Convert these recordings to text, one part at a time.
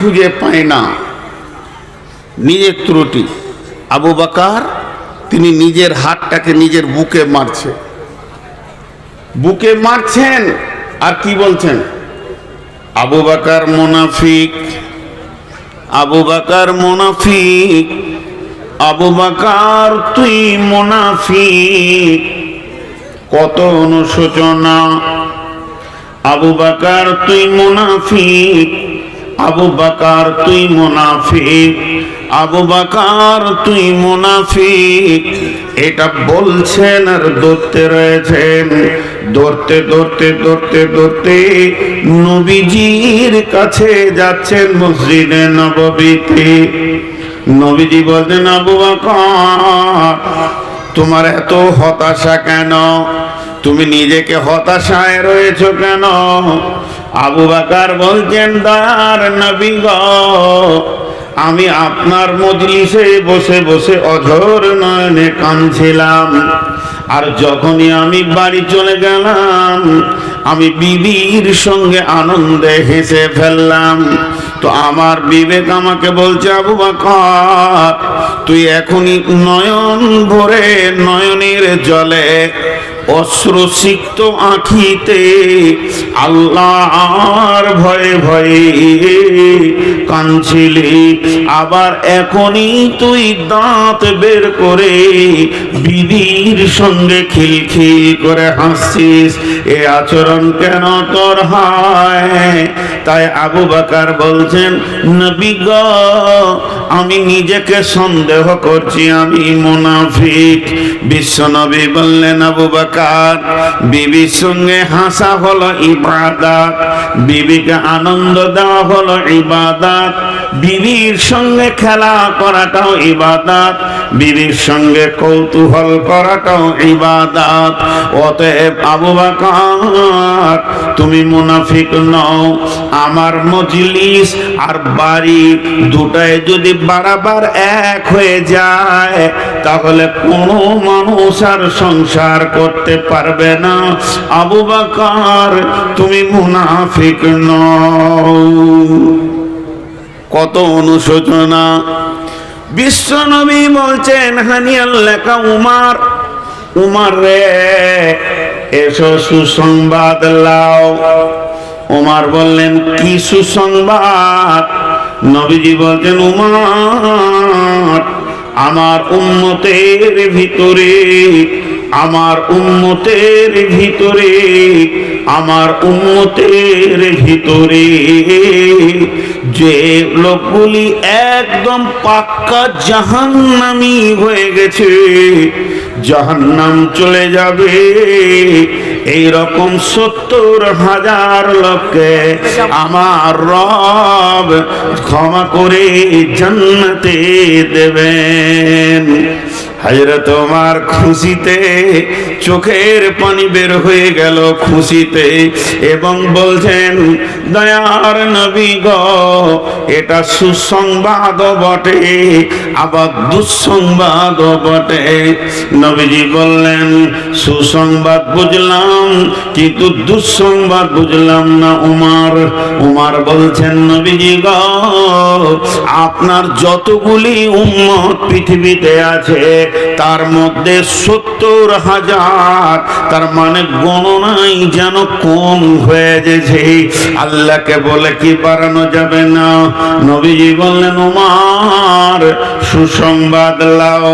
খুঁজে পায় না, নিজের ত্রুটি। আবু বকর তিনি নিজের হাতটাকে নিজের বুকে মারছেন আর কি বলছেন, আবু বকর মুনাফিক, আবু বকর মুনাফিক, আবু বকর তুই মুনাফিক। কত অনুশোচনা, আবু বকর তুই মুনাফিক, আবু বকর তুই মুনাফিক, আবু বকর তুই মুনাফিক। এটা বলছেন আর ধরতে রয়েছেন। ধরতে ধরতে ধরতে ধরতে নবীজির কাছে যাচ্ছেন মসজিদে নববীতে। নবীজি বলছেন, আবু বকর তোমার এত হতাশা কেন? তুমি নিজেকে হতাশায় রয়েছো কেন? আবু বকর বলছেন, দয়ার নবী গো, আমি আপনার মজলিসে বসে বসে অঝোর নয়নে কাঁদছিলাম। আর যখনই আমি বাড়ি চলে গেলাম, আমি বিবির সঙ্গে আনন্দে হেসে ফেললাম। তো আমার বিবেক আমাকে বলছে, আবু বকর তুই এখনই নয়ন ভরে নয়নের জলে অশ্রুসিক্ত আঁখিতে আল্লাহর ভয়ে ভয়ে কাঁদছিলি, আবার এখনই তুই দাঁত বের করে বিবির সঙ্গে খিলখিল করে হাসছিস। এ আচরণ কেন তোর হয়? তাই আবু বকর বলছেন, নবী গো, আমি নিজেকে সন্দেহ করছি আমি মুনাফিক। বিশ্বনবী বললেন, আবু বকর বিবির সঙ্গে হাসা হলো ইবাদত, বিবিকে আনন্দ দেওয়া হলো ইবাদত, বিবির সঙ্গে খেলা করাটাও ইবাদত, বিবির সঙ্গে কৌতূহল করাটাও ইবাদত। অতএব আবু বকর তুমি মুনাফিক নও। আমার মজলিস আর বাড়ি দুটাই যদি বারবার এক হয়ে যায়, তাহলে কোনো মানুষ আর সংসার করতে পারবে না। আবু বকর তুমি মুনাফিক নও। কত অনুশোচনা। বিশ্বনবী বলছেন, হানিয়াল লেখা উমার, উমার রে এসো সুসংবাদ লাও। উমার বললেন, কি সুসংবাদ? নবীজি বলছেন, উমার আমার উম্মতের ভিতরে, আমার উম্মতের ভিতরে, আমার উম্মতের ভিতরে যে লোকগুলি একদম পাক্কা জাহান্নামী হয়ে গেছে, জাহান্নাম চলে যাবে, এই রকম ৭০,০০০ লোককে আমার রব ক্ষমা করে জান্নাতে দেবেন। হযরত ওমর খুশিতে চোখের পানি বের হয়ে গেল, খুশিতে, এবং বলছেন, দয়ার নবী গো, এটা সুসংবাদ বটে, আবার দুঃসংবাদ বটে। নবীজি বললেন, সুসংবাদ বুঝলাম কিন্তু দুঃসংবাদ বুঝলাম না উমর। উমর বলছেন, নবীজি গো, আপনার যতগুলি উম্মত পৃথিবীতে আছে তার মধ্যে ৭০,০০০, তার মানে গণনাই যেন কম হয়ে গেছে। আল্লাহকে বলে কি বাড়ানো যাবে না? নবীজি বললেন, উমর সুসংবাদ লাও।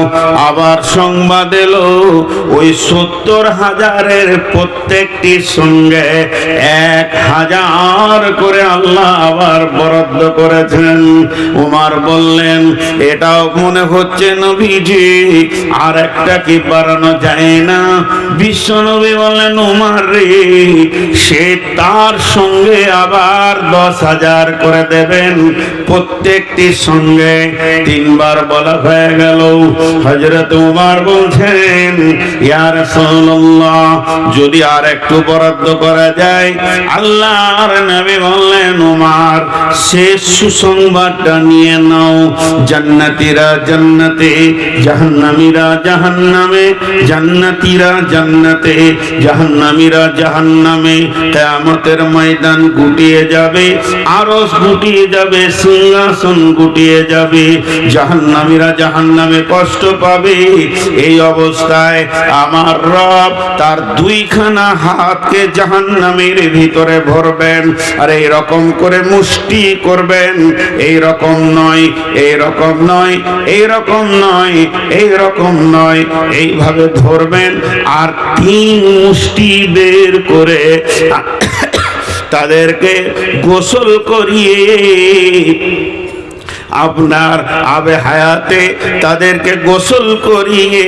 আবার সংবাদ এলো, ওই ৭০,০০০-এর প্রত্যেকটির সঙ্গে ১,০০০ করে আল্লাহ আবার বরাদ্দ করেছেন। উমর বললেন, এটাও মনে হচ্ছে নবীজি আর একটা কি বাড়ানো যায় না? বিশ্বনবী বললেন, উমর রে, সে তার সঙ্গে আবার ১০,০০০ করে দেবেন, প্রত্যেকটির সঙ্গে ৩ বার বলা হয়ে গেল। হযরত উমর বলছেন, ইয়া রাসূলুল্লাহ, যদি আর একটু বরাদ্দ করা যায়। আল্লাহর নবী বললেন, উমর শেষ সুসংবাদটা নিয়ে নাও, জান্নাতীরা জান্নাতে, জাহান্নামী জাহান্নামীরা জাহান্নামে, জান্নাতীরা জান্নাতে। জাহান্নামীরা জাহান্নামে, কিয়ামতের ময়দান গুটিয়ে যাবে, আরশ গুটিয়ে যাবে, সিংহাসন গুটিয়ে যাবে। জাহান্নামীরা জাহান্নামে কষ্ট পাবে। এই অবস্থায় আমার রব তার দুইখানা হাতকে জাহান্নামের ভিতরে ভরবেন, আর এই রকম করে মুষ্টি করবেন। এই রকম নয়, এই রকম নয়, এই রকম নয়, এই রকম নয়, এইভাবে ধরবেন আর 3 মুষ্টি বের করে তাদেরকে গোসল করিয়ে আপনার আবে হায়াতে তাদেরকে গোসল করিয়ে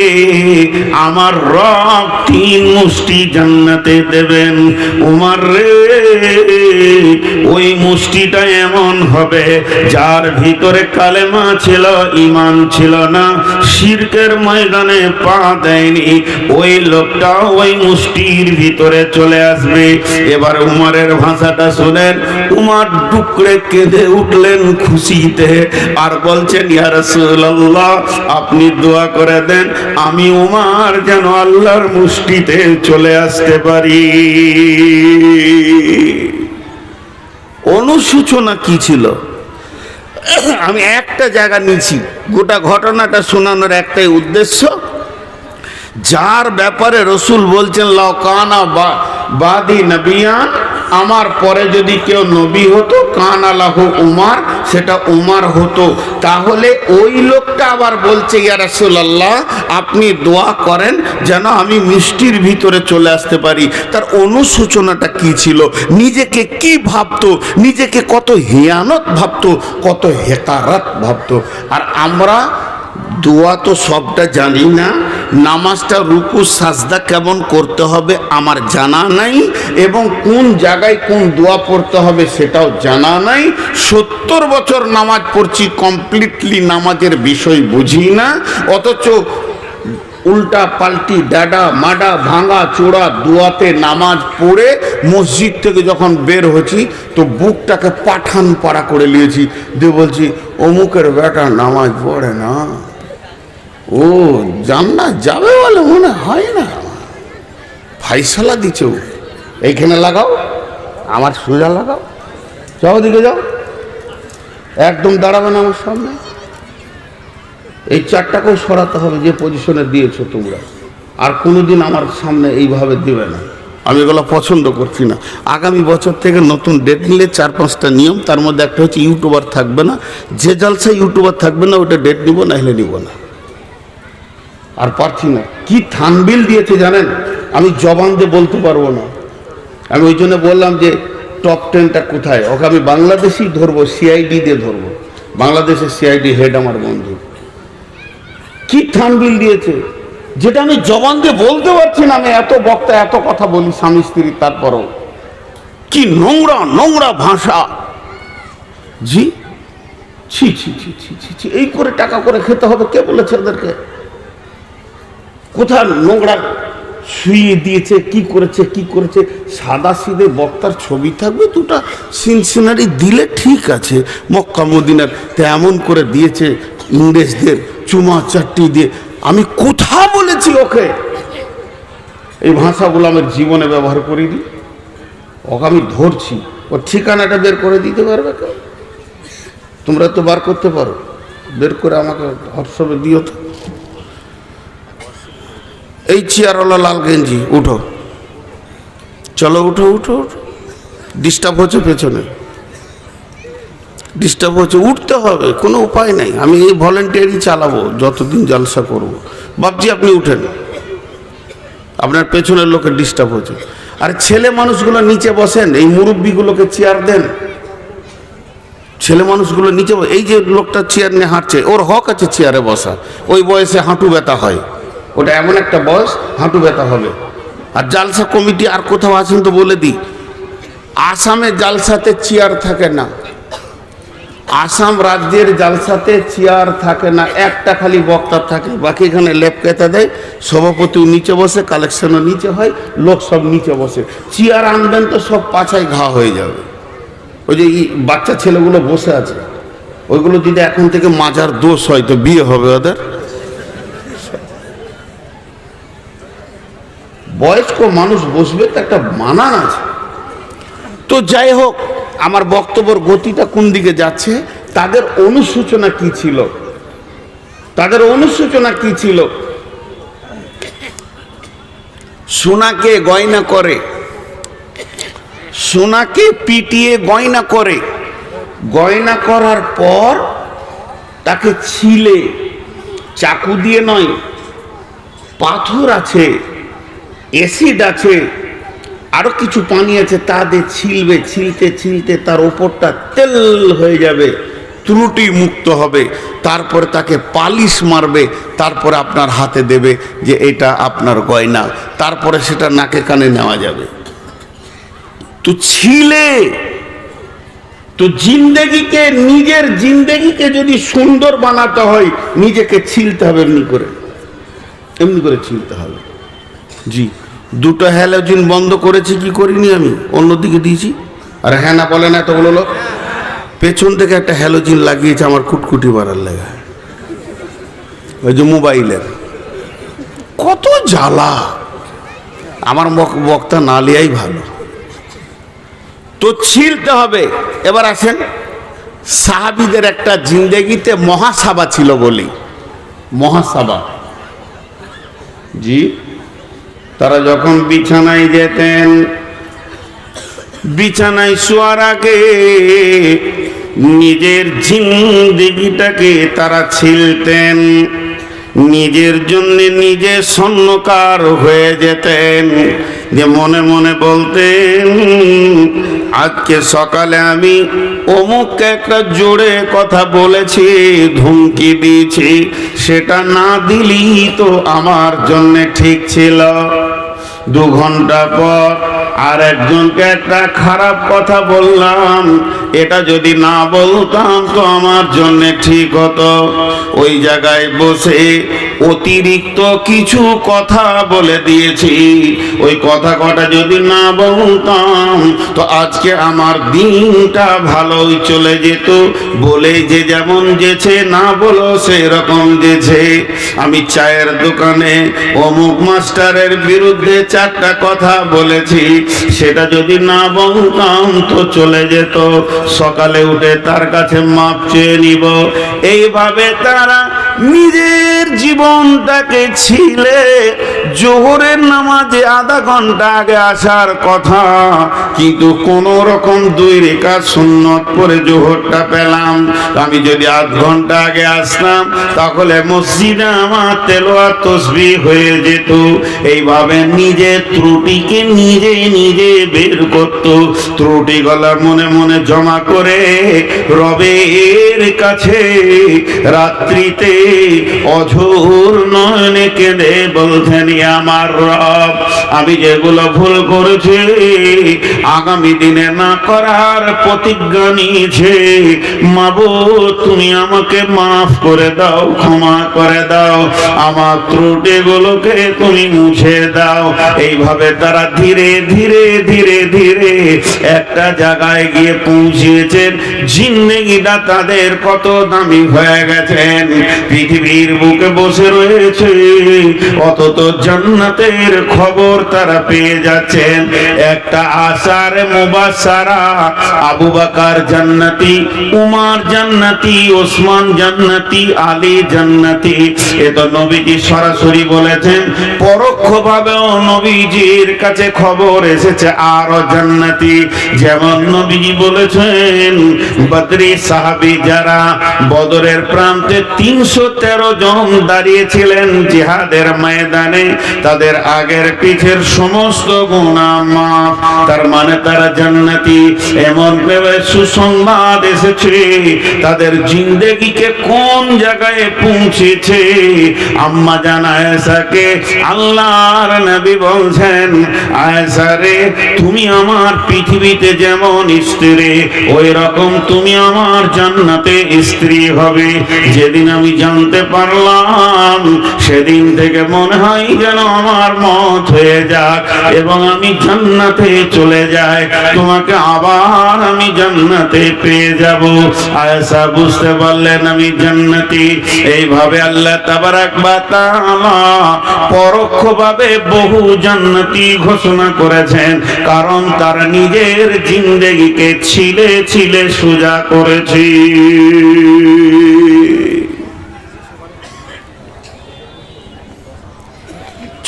আমার রব 3 মুষ্টি জান্নাতে দেবেন। উমর রে, ওই মুষ্টিটা এমন হবে যার ভিতরে কালেমা ছিল, ঈমান ছিল না, শিরকের ময়দানে পা দেয়নি, ওই লোকটা ওই মুষ্টির ভিতরে চলে আসবে। এবার উমরের ভাষাটা শুনেন। উমর টুকরে কেঁদে উঠলেন খুশিতে, আর বলছেন, ইয়া রাসূলুল্লাহ, আপনি দোয়া করে দেন আমি উমর যেন আল্লাহর মুষ্টিতে চলে আসতে পারি। অনুসূচনা কি ছিল? আমি একটা জায়গা নিয়েছি, গোটা ঘটনাটা শোনানোর একটাই উদ্দেশ্য। যার ব্যাপারে রসুল বলছেন লাউ কানা বাদি নবিয়ান, আমার পরে যদি কেউ নবী হতো কানা লাহু উমর, সেটা উমর হতো। তাহলে ওই লোকটা আবার বলছে, ইয়া রাসূলুল্লাহ, আপনি দোয়া করেন যেন আমি মিষ্টির ভিতরে চলে আসতে পারি। তার অনুসূচনাটা কি ছিল? নিজেকে কি ভাবতো? নিজেকে কত হিয়ানত ভাবতো, কত হেকারত ভাবতো। আর আমরা দোয়া তো সবটা জানি না, নামাজটা রুকু সাজদা কেমন করতে হবে আমার জানা নাই, এবং কোন জায়গায় কোন দোয়া পড়তে হবে সেটাও জানা নাই। 70 বছর নামাজ পড়ছি, কমপ্লিটলি নামাজের বিষয় বুঝি না, অথচ উল্টা পাল্টি ডাডা মাডা ভাঙা চোড়া দোয়াতে নামাজ পড়ে মসজিদ থেকে যখন বের হচ্ছি তো বুকটাকে পাঠান পাড়া করে নিয়েছি, দিয়ে বলছি অমুকের বেটা নামাজ পড়ে না, ও জান্নাত যাবে বলে মনে হয় না। ফাইসালা দিচ্ছে, ও এইখানে লাগাও, আমার সোজা লাগাও, যাও দিকে যাও, একদম দাঁড়াবে না আমার সামনে। এই 4টাকেও সরাতে হবে যে পজিশনে দিয়েছো তোমরা, আর কোনোদিন আমার সামনে এইভাবে দিবে না। আমি এগুলো পছন্দ করছি না। আগামী বছর থেকে নতুন ডেট নিলে 4-5টা নিয়ম, তার মধ্যে একটা হচ্ছে ইউটিউবার থাকবে না। যে জালসা ইউটিউবার থাকবে না ওটা ডেট নিব, না হলে নিব না। আর পারছি না। কি থানবিল দিয়েছে জানেন, আমি জবান দিয়ে বলতে পারবো না। আমি ওই জন্য বললাম যে টপ 10টা কোথায়, ওকে আমি বাংলাদেশি ধরবো, সিআইডি দিয়ে ধরবো। বাংলাদেশের সিআইডি হেড আমার বন্ধু। কি থানবিল দিয়েছে যেটা আমি জবান দিয়ে বলতে পারছি না। আমি এত বক্তা, এত কথা বলি স্বামী স্ত্রী, তারপরও কি নোংরা নোংরা ভাষা। জি, ছি ছি ছি ছি ছি ছি, এই করে টাকা করে খেতে হবে? কে বলেছে ওদেরকে? কোথায় নোংরা শুয়ে দিয়েছে, কি করেছে কি করেছে? সাদা সিধে বক্তার ছবি থাকবে, 2টা সিনসিনারি দিলে ঠিক আছে। মক্কা মদিনার তেমন করে দিয়েছে, ইংরেজদের চুমা চাট্টি দিয়ে। আমি কোথা বলেছি ওকে এই ভাষাগুলো? আমার জীবনে ব্যবহার করিনি। ওকে আমি ধরছি, ওর ঠিকানাটা বের করে দিতে পারবে কেউ? তোমরা তো বার করতে পারো, বের করে আমাকে হোয়াটসঅ্যাপে দিও তো। এই চেয়ারওয়ালা লাল গেঞ্জি, উঠো, চলো উঠো উঠো উঠো। ডিস্টার্ব হচ্ছে পেছনে, ডিস্টার্ব হচ্ছে, উঠতে হবে, কোনো উপায় নাই। আমি এই ভলেন্টিয়ারই চালাবো যতদিন জলসা করব। বাপজি আপনি উঠেন, আপনার পেছনের লোকের ডিস্টার্ব হচ্ছে। আর ছেলে মানুষগুলো নিচে বসেন, এই মুরব্বীগুলোকে চেয়ার দেন। ছেলে মানুষগুলো নিচে, এই যে লোকটা চেয়ার নিয়ে হাঁটছে, ওর হক আছে চেয়ারে বসা। ওই বয়সে হাঁটু ব্যথা হয়, ওটা এমন একটা বয়স হাঁটু ব্যথা হবে। আর জালসা কমিটি আর কোথাও আছেন তো বলে দিই, আসামে জালসাতে চেয়ার থাকে না। আসাম রাজ্যের জালসাতে চেয়ার থাকে না, একটা খালি বক্তা থাকে, বাকি এখানে লেপ কেটে দেয়। সভাপতিও নিচে বসে, কালেকশনও নিচে হয়, লোক সব নিচে বসে। চেয়ার আনবেন তো সব পাছায় ঘা হয়ে যাবে। ওই যে বাচ্চা ছেলেগুলো বসে আছে, ওইগুলো যদি এখন থেকে মাজার দোষ হয় তো বিয়ে হবে ওদের। বয়স্ক মানুষ বসবে তো একটা মানান আছে। তো যাই হোক, আমার বক্তব্যের গতিটা কোন দিকে যাচ্ছে, তাদের অনুশোচনা কি ছিল, তাদের অনুশোচনা কি ছিল। সোনাকে গয়না করে, সোনাকে পিটিয়ে গয়না করে, গয়না করার পর তাকে ছিলে, চাকু দিয়ে নয়, পাথর আছে, অ্যাসিড আছে, আরো কিছু পানি আছে, তা দিয়ে ছিলবে, ছিলতে ছিলতে তার ওপরটা তেল হয়ে যাবে, ত্রুটি মুক্ত হবে, তারপরে তাকে পালিশ মারবে, তারপরে আপনার হাতে দেবে যে এটা আপনার গয়না, তারপরে সেটা নাকে কানে নেওয়া যাবে। তো ছিলে, তো জিন্দেগিকে, নিজের জিন্দেগিকে যদি সুন্দর বানাতে হয় নিজেকে ছিলতে হবে, এমনি করে, এমনি করে ছিলতে হবে। জি, দুটো হ্যালোজিন বন্ধ করেছি, কি করিনি আমি, অন্যদিকে দিয়েছি। আর হ্যাঁ না বলে না, এতগুলো লোক পেছন থেকে একটা হ্যালোজিন লাগিয়েছে আমার কুটকুটি মারার লেগে, ওই যে মোবাইলের। কত জ্বালা, আমার বক্তা না লিয়াই ভালো। তো ছিলতে হবে। এবার আসেন, সাহাবীদের একটা জিন্দেগিতে মহাসাবা ছিল বলি, মহাসাবা। জি, তারা যখন বিছানায় যেতেন, বিছানায় শোয়ার আগে নিজের জিন্দেগিটাকে তারা ছিলতেন, নিজের জন্য নিজে স্বর্ণকার হয়ে যেতেন, যে মনে মনে বলতেন আজকে সকালে আমি অমুককে একটা জোরে কথা বলেছি, ধমকি দিয়েছি, সেটা না দিলেই তো আমার জন্য ঠিক ছিল। 2 ঘন্টা পর আর একজনকে একটা খারাপ কথা বললাম, এটা যদি না বলতাম তো আমার জন্য ঠিক হতো। ওই জায়গায় বসে অতিরিক্ত কিছু কথা বলে দিয়েছি, ওই কথা কটা যদি না বলতাম তো আজকে আমার দিনটা ভালোই চলে যেত। বলে যে যেমন যেছে, না বলো সেরকম যেছে। আমি চায়ের দোকানে অমুক মাস্টারের বিরুদ্ধে 4টা কথা বলেছি, সেটা যদি না বলতাম তো চলে যেত। সকালে উঠে তার কাছে মাপ চেয়ে নিব। এইভাবে তারা নিজের জীবনটাকে ছিলে। জোহরের নামাজে আধা ঘন্টা আগে আসার কথা, কিন্তু কোন রকম 2 রেখাত সুন্নত পরে জোহরটা পেলাম। আমি যদি আধ ঘন্টা আগে আসতাম তাহলে মসজিদে আমার তেলাওয়াত তাসবিহ হয়ে যেত। এইভাবে নিজের ত্রুটিকে নিজে নিজে বের করত, ত্রুটিগুলো মনে মনে জমা করে রবের কাছে রাত্রিতে অঝোর নয়নে কেঁদে বলতেন, আমার রব, আমি যেগুলো ভুল করেছি আগামী দিনে না করার প্রতিজ্ঞা নিয়েছে, মাবুদ তুমি আমাকে মাফ করে দাও, ক্ষমা করে দাও, আমার ত্রুটিগুলোকে তুমি মুছে দাও। এইভাবে তারা ধীরে ধীরে ধীরে ধীরে একটা জায়গায় গিয়ে পৌঁছেছেন। জিন্দেগিটা তাদের কত দামি হয়ে গেছেন, পৃথিবীর বুকে বসে রয়েছে, অথচ জান্নাতের খবর তারা পেয়ে যাচ্ছেন। একটা আশার মুবাশশারা, আবু বকর জান্নাতি, উমর জান্নাতি, ওসমান জান্নাতি, আলী জান্নাতি। এ তো নবীজি সরাসরি বলেছেন, পরোক্ষভাবেও নবীজির কাছে খবর এসেছে আরো জান্নাতি। যেমন নবীজি বলেছেন, বদরি সাহাবী যারা বদরের প্রান্তে 313 জন দাঁড়িয়েছিলেন জিহাদের ময়দানে, তাদের আগের পিছের সমস্ত গুনাহ মাফ, তার মানে তারা জান্নাতি। এমন ভেবে সুসংবাদ এসেছে, তাদের জিন্দেগিকে কোন জায়গায় পৌঁছেছে। আম্মা জান আয়েশাকে আল্লাহর নবী বলছেন, আয়েশা রে, তুমি আমার পৃথিবীতে যেমন স্ত্রী, ওই রকম তুমি আমার জান্নাতে স্ত্রী হবে। যেদিন আমি জানতে পারলাম পেলাম, সেদিন থেকে মনে হয় যেন আমার মত হয়ে যাক এবং আমি জান্নাতে চলে যাই, তোমাকে আবার আমি জান্নাতে পেয়ে যাব। আয়েশা বুঝতে পারলেন আমি জান্নাতি। এইভাবে আল্লাহ তাবারাক ওয়া তাআলা পরোক্ষভাবে বহু জান্নাতি ঘোষণা করেছেন, কারণ তার নিজের জিন্দেগিকে ছিলে ছিলে সোজা করেছি।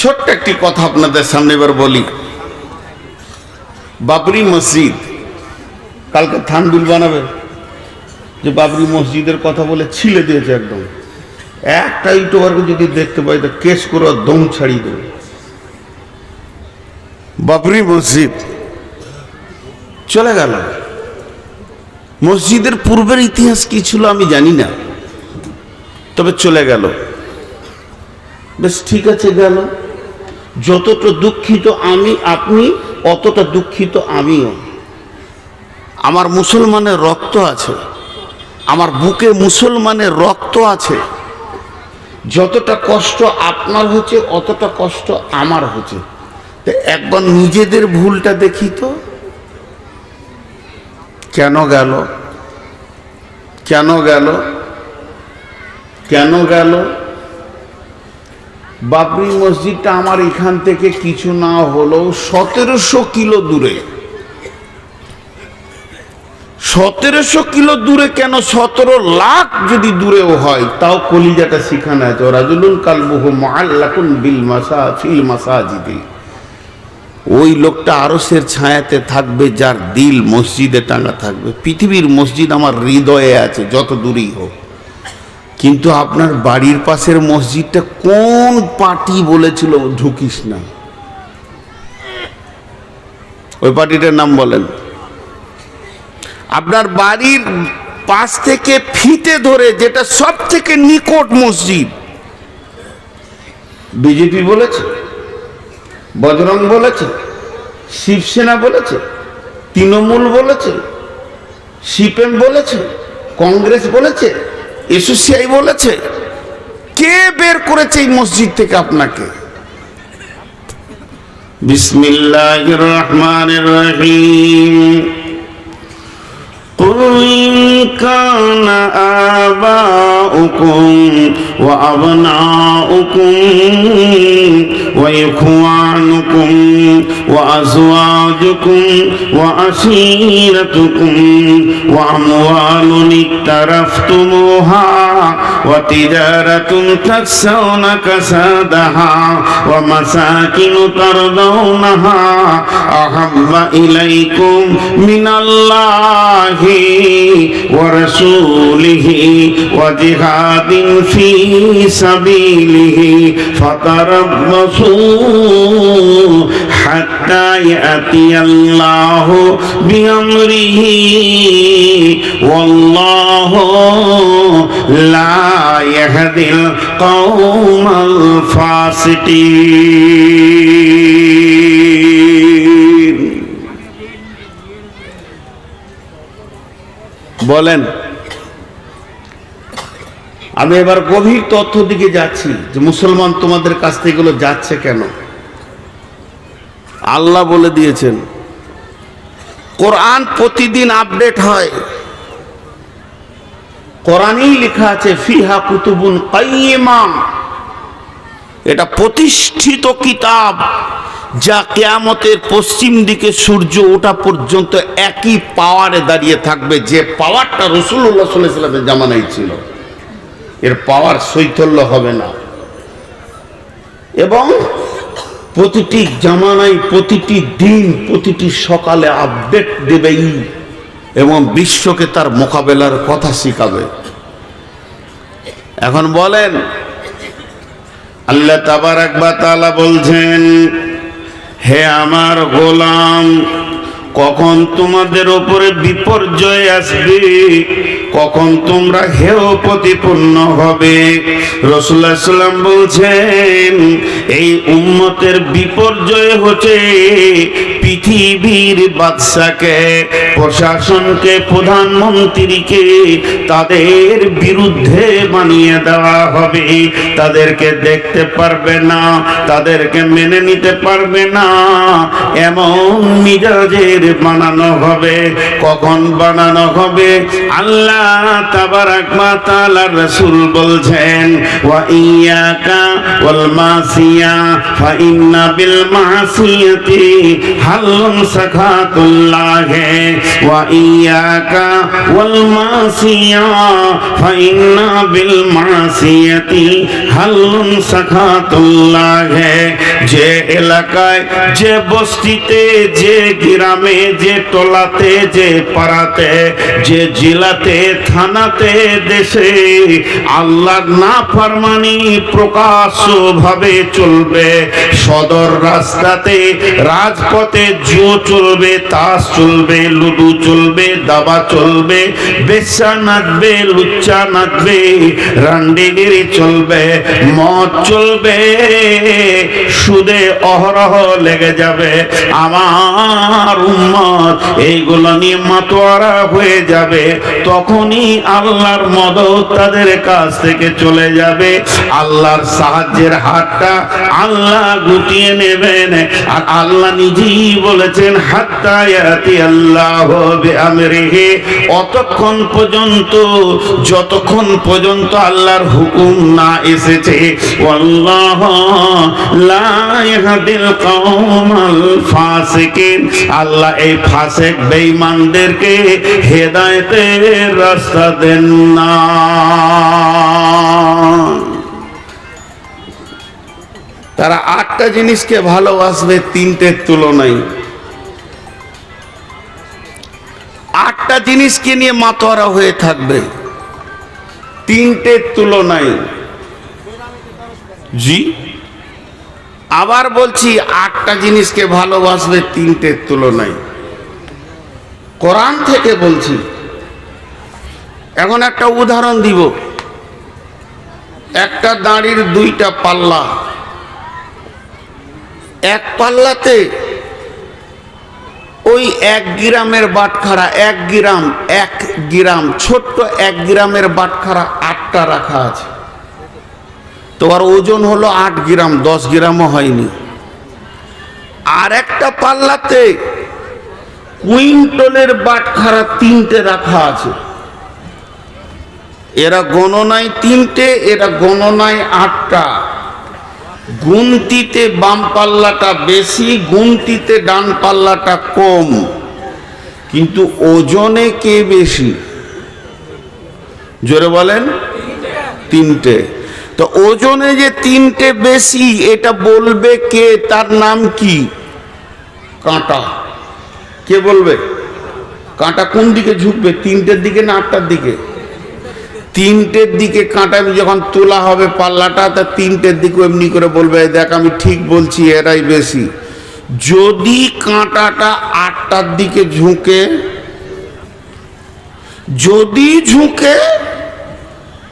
ছোট্ট একটি কথা আপনাদের সামনে এবার বলি। বাবরি মসজিদ, কালকে থানবিল বানাবে যে বাবরি মসজিদের কথা বলে ছিলে দিয়েছে একদম। একটা ইউটিউবারকে যদি দেখতে পাই তো কেস করে দম ছাড়িয়ে দেবে। বাবরি মসজিদ চলে গেল। মসজিদের পূর্বের ইতিহাস কি ছিল আমি জানি না, তবে চলে গেল। বেশ ঠিক আছে, গেল। যতটা দুঃখিত আমি আপনি, অতটা দুঃখিত আমিও। আমার মুসলমানের রক্ত আছে, আমার বুকে মুসলমানের রক্ত আছে। যতটা কষ্ট আপনার হচ্ছে অতটা কষ্ট আমার হচ্ছে। তো একবার নিজেদের ভুলটা দেখি তো, কেন গেল, কেন গেল, কেন গেল? বাবরি মসজিদটা আমার এখান থেকে কিছু না হলেও 1700 কিলো দূরে। 1700 কিলো দূরে কেন, 17 লাখ যদি দূরেও হয় তাও কলিজাটা শিখানো আছে। রাজুলুন কালবুহু মুআল্লাকুন বিল ফিল মাসাজিদি। ওই লোকটা আরশের ছায়াতে থাকবে যার দিল মসজিদে টাঙা থাকবে। পৃথিবীর মসজিদ আমার হৃদয়ে আছে যত দূরেই হোক, কিন্তু আপনার বাড়ির পাশের মসজিদটা কোন পার্টি বলেছিল ঢুকিস না? ওই পার্টিটার নাম বলেন। আপনার বাড়ির পাশ থেকে ফিতে ধরে যেটা সব থেকে নিকট মসজিদ, বিজেপি বলেছে, বজরং বলেছে, শিবসেনা বলেছে, তৃণমূল বলেছে, সিপিএম বলেছে, কংগ্রেস বলেছে, এসোসিয়াই বলেছে, কে বের করেছে এই মসজিদ থেকে আপনাকে? বিসমিল্লাহির রহমানির রহিম। قل إن كان آباؤكم وأبناؤكم وإخوانكم وأزواجكم وعشيرتكم وأموال اقترفتموها وتجارة تخشون كسادها ومساكن ترضونها أحب إليكم من الله ورسوله وجهاد في سبيله فتربصوا حتى يأتي الله بأمره والله لا يهدي القوم الفاسقين। বলেন, আমি এবার গভীর তথ্য দিকে যাচ্ছি যে মুসলমান তোমাদের কাছ থেকে এগুলো যাচ্ছে কেন। আল্লাহ বলে দিয়েছেন, কোরআন প্রতিদিন আপডেট হয়। কোরআনেই লেখা আছে ফিহা কুতুবুন কাইয়্যিমা, এটা প্রতিষ্ঠিত কিতাব যা কিয়ামতের পশ্চিম দিকে সূর্য ওঠা পর্যন্ত একই পাওয়ারে দাঁড়িয়ে থাকবে, যে পাওয়ারটা রাসূলুল্লাহ সাল্লাল্লাহু আলাইহি ওয়াসাল্লামের জামানায় ছিল। এর পাওয়ার শৈথল্য হবে না এবং প্রতিটি জামানায় প্রতিটি দিন প্রতিটি সকালে আপডেট দেবেই এবং বিশ্বকে তার মোকাবেলার কথা শিখাবে। এখন বলেন, আল্লাহ তাবারাক ওয়া তাআলা বলছেন, হে আমার গোলাম, কখন তোমাদের উপরে বিপর্যয় আসবে কখন তোমরা হেয় প্রতিপন্ন হবে। রাসূলুল্লাহ সাল্লাল্লাহু আলাইহি ওয়াসাল্লাম বলছেন এই উম্মতের বিপর্যয় হচ্ছে পৃথিবীর বাদশাকে, প্রশাসনকে, প্রধানমন্ত্রীকে তাদের বিরুদ্ধে বানিয়ে দেওয়া হবে। তাদেরকে দেখতে পারবে না, তাদেরকে মেনে নিতে পারবে না, এমন মিজাজের বানানো হবে। কখন বানানো হবে? আল্লাহ তাবারাক ওয়া তাআলার রাসূল বলছেন ওয়া ইয়াকা ওয়াল মাসিয়া ফা ইন্না বিল মাসিয়াতি হাল্লুন সাখাতুল্লাহ ওয়া ইয়াকা ওয়াল মাসিয়া ফা ইন্না বিল মাসিয়াতি হাল্লুন সাখাতুল্লাহ। যে এলাকায়, যে বস্তিতে, যে গ্রামে, যে টলাতে, যে পাড়াতে, যে জেলাতে, থানাতে, দেশে আল্লাহর নাফরমানি প্রকাশ্যভাবে চলবে, সদর রাস্তাতে, রাজপথে জুয়ো চলবে, তাস চলবে, লুডু চলবে, দাবা চলবে, বেশ্যা নাচবে, লুচ্চা নাচবে, রান্ডিগিরি চলবে, মদ চলবে, সুদে অহরহ লেগে যাবে। আমার উম্মত এইগুলো নিয়ে মাতোয়ারা হয়ে যাবে। তখনই আল্লাহর মদদ তাদের কাছ থেকে চলে যাবে। আল্লাহর সাহায্যের হাতটা আল্লাহ গুটিয়ে নেবেন। আর আল্লাহ নিজেই বলেছেন হাত্তা ইয়াতি আল্লাহু বিআমরিহি, অতক্ষণ পর্যন্ত যতক্ষণ পর্যন্ত আল্লাহর হুকুম না এসেছে। আল্লাহ লা ইয়াহদিল কওমাল ফাসিকিন, আল্লাহ এই ফাসিক বেঈমানদেরকে হেদায়েতের রাস্তা দেন না। তারা 8টা জিনিসকে ভালোবাসবে 3টের তুলনায়। 8টা জিনিসকে নিয়ে মাতোয়ারা হয়ে থাকবে 3টের তুলনায়। জি আবার বলছি 8টা জিনিসকে ভালোবাসবে 3টের তুলনায়। কোরআন থেকে বলছি। এখন একটা উদাহরণ দিব। একটা দাঁড়ির 2টা পাল্লা। এক পাল্লাতে ওই 1 গ্রামের বাটখারা, 1 গ্রাম ছোট্ট 1 গ্রামের বাটখারা 8টা রাখা আছে। তোমার ওজন হলো 8 গ্রাম, 10 গ্রামও হয়নি। আর একটা পাল্লাতে কুইন্টলের বাটখারা 3টে রাখা আছে। এরা গণনায় 3টে, এরা গণনায় 8টা। গুনতিতে বাম পাল্লাটা বেশি, গুনতিতে ডান পাল্লাটা কম, কিন্তু ওজনে কে বেশি? জোরে বলেন। 3টে। তো ওজনে যে 3টে বেশি এটা বলবে কে? তার নাম কি? কাঁটা। কে বলবে? কাঁটা কোন দিকে ঝুঁকবে? 3টের দিকে না 8টার দিকে? 3টের দিকে কাঁটা যখন তোলা হবে পাল্লাটা, তা 3টের দিকে এমনি করে বলবে দেখ আমি ঠিক বলছি, এরাই বেশি। যদি কাঁটাটা 8টার দিকে ঝুঁকে, যদি ঝুঁকে,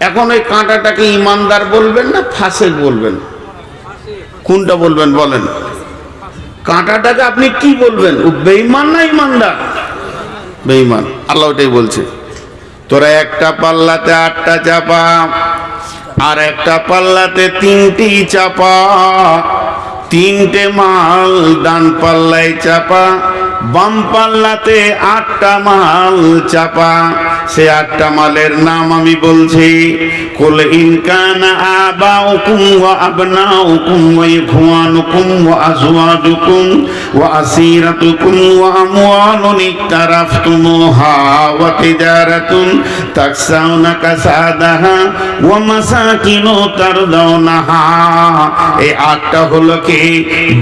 এখন ওই কাঁটাটাকে ইমানদার বলবেন না ফাসেক বলবেন? কোনটা বলবেন বলেন? কাঁটাটাকে আপনি কি বলবেন? ও বেঈমান না ইমানদার? বেঈমান। আল্লাহ ওটাই বলছে। তোরা একটা পাল্লাতে 8টা চাপা, আর একটা পাল্লাতে 3টি চাপা। 3টে মাল ডান পাল্লায় চাপা, বাম পাল্লাতে 8টা মাল চাপা। সে 8টা মালের নাম আমি বলছি। কুল ইন কানা আবাউকুম ওয়া আবনাউকুম ওয়া ইখওয়ানুকুম ওয়া আজওয়াজুকুম ওয়া আসীরাতুকুম ওয়া আমওয়ালুন ইকতারাফতুমুহা ওয়া তিজারাতুন তাকসাউনা কাসাদাহা ওয়া মাসাকিনু তারদাউনাহা। এই 8টা হলো কি?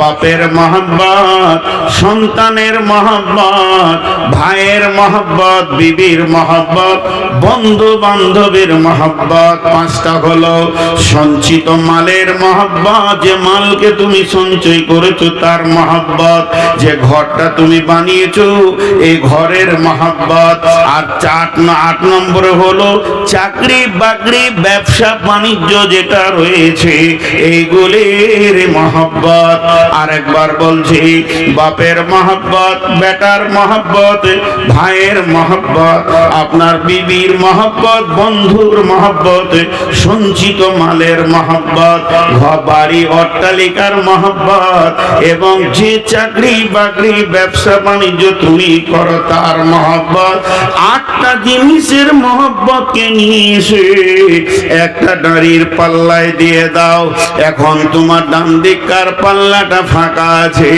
বাপের মহব্বত, সন্তানের মহব্বত, ভাইয়ের মহব্বত, বিবির মহব্বত, বন্ধু বান্ধবের মহব্বত। পাঁচটা হলো সঞ্চিত মালের মহব্বত, যে মালকে তুমি সঞ্চয় করেছো তার মহব্বত, যে ঘরটা তুমি বানিয়েছো এই ঘরের মহব্বত। আর 8 নম্বরে হলো চাকরি বাকরি ব্যবসা বাণিজ্য যেটা রয়েছে এইগুলির মহব্বত। আর একবার বলছি, বাপের মহব্বত, বেটার মহব্বত, ভাইয়ের মহব্বত, আপনার বিবির মহব্বত, বন্ধুর মহব্বত, সঞ্চিত মালের মহব্বত, ঘর বাড়ি অট্টালিকার মহব্বত, এবং যে চাকরি বাকরি ব্যবসা বাণিজ্য তুমি করো তার মহব্বত। 8টা জিনিসের মহব্বতকে নিয়ে এসে একটা নারীর পাল্লায় দিয়ে দাও। এখন তোমার ডান দিককার পাল্লাটা ফাঁকা আছে,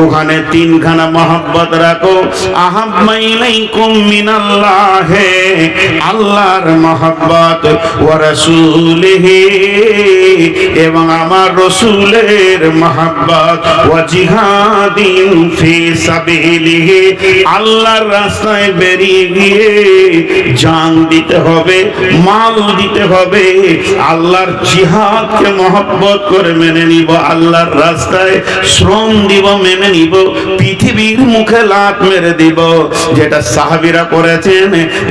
ওখানে 3খানা মহব্বত রাখো। আহাব্বা ইলাইকুম মিনাল্লাহি, আল্লাহর মহব্বত, ওয়া রাসূলিহি, এবং আমার রাসূলের মহব্বত, ওয়া জিহাদিন ফি সাবিলিহি, আল্লাহর রাস্তায় বেরিয়ে গিয়ে জান দিতে হবে, মাল দিতে হবে। আল্লাহর জিহাদকে মহব্বত করে মেনে নিব, আল্লাহর রাস্তায় শ্রম দিব, মেনে নিব, পৃথিবীর মুখে লাত মেরে দিব, যেটা সাহাবীরা করেছেন।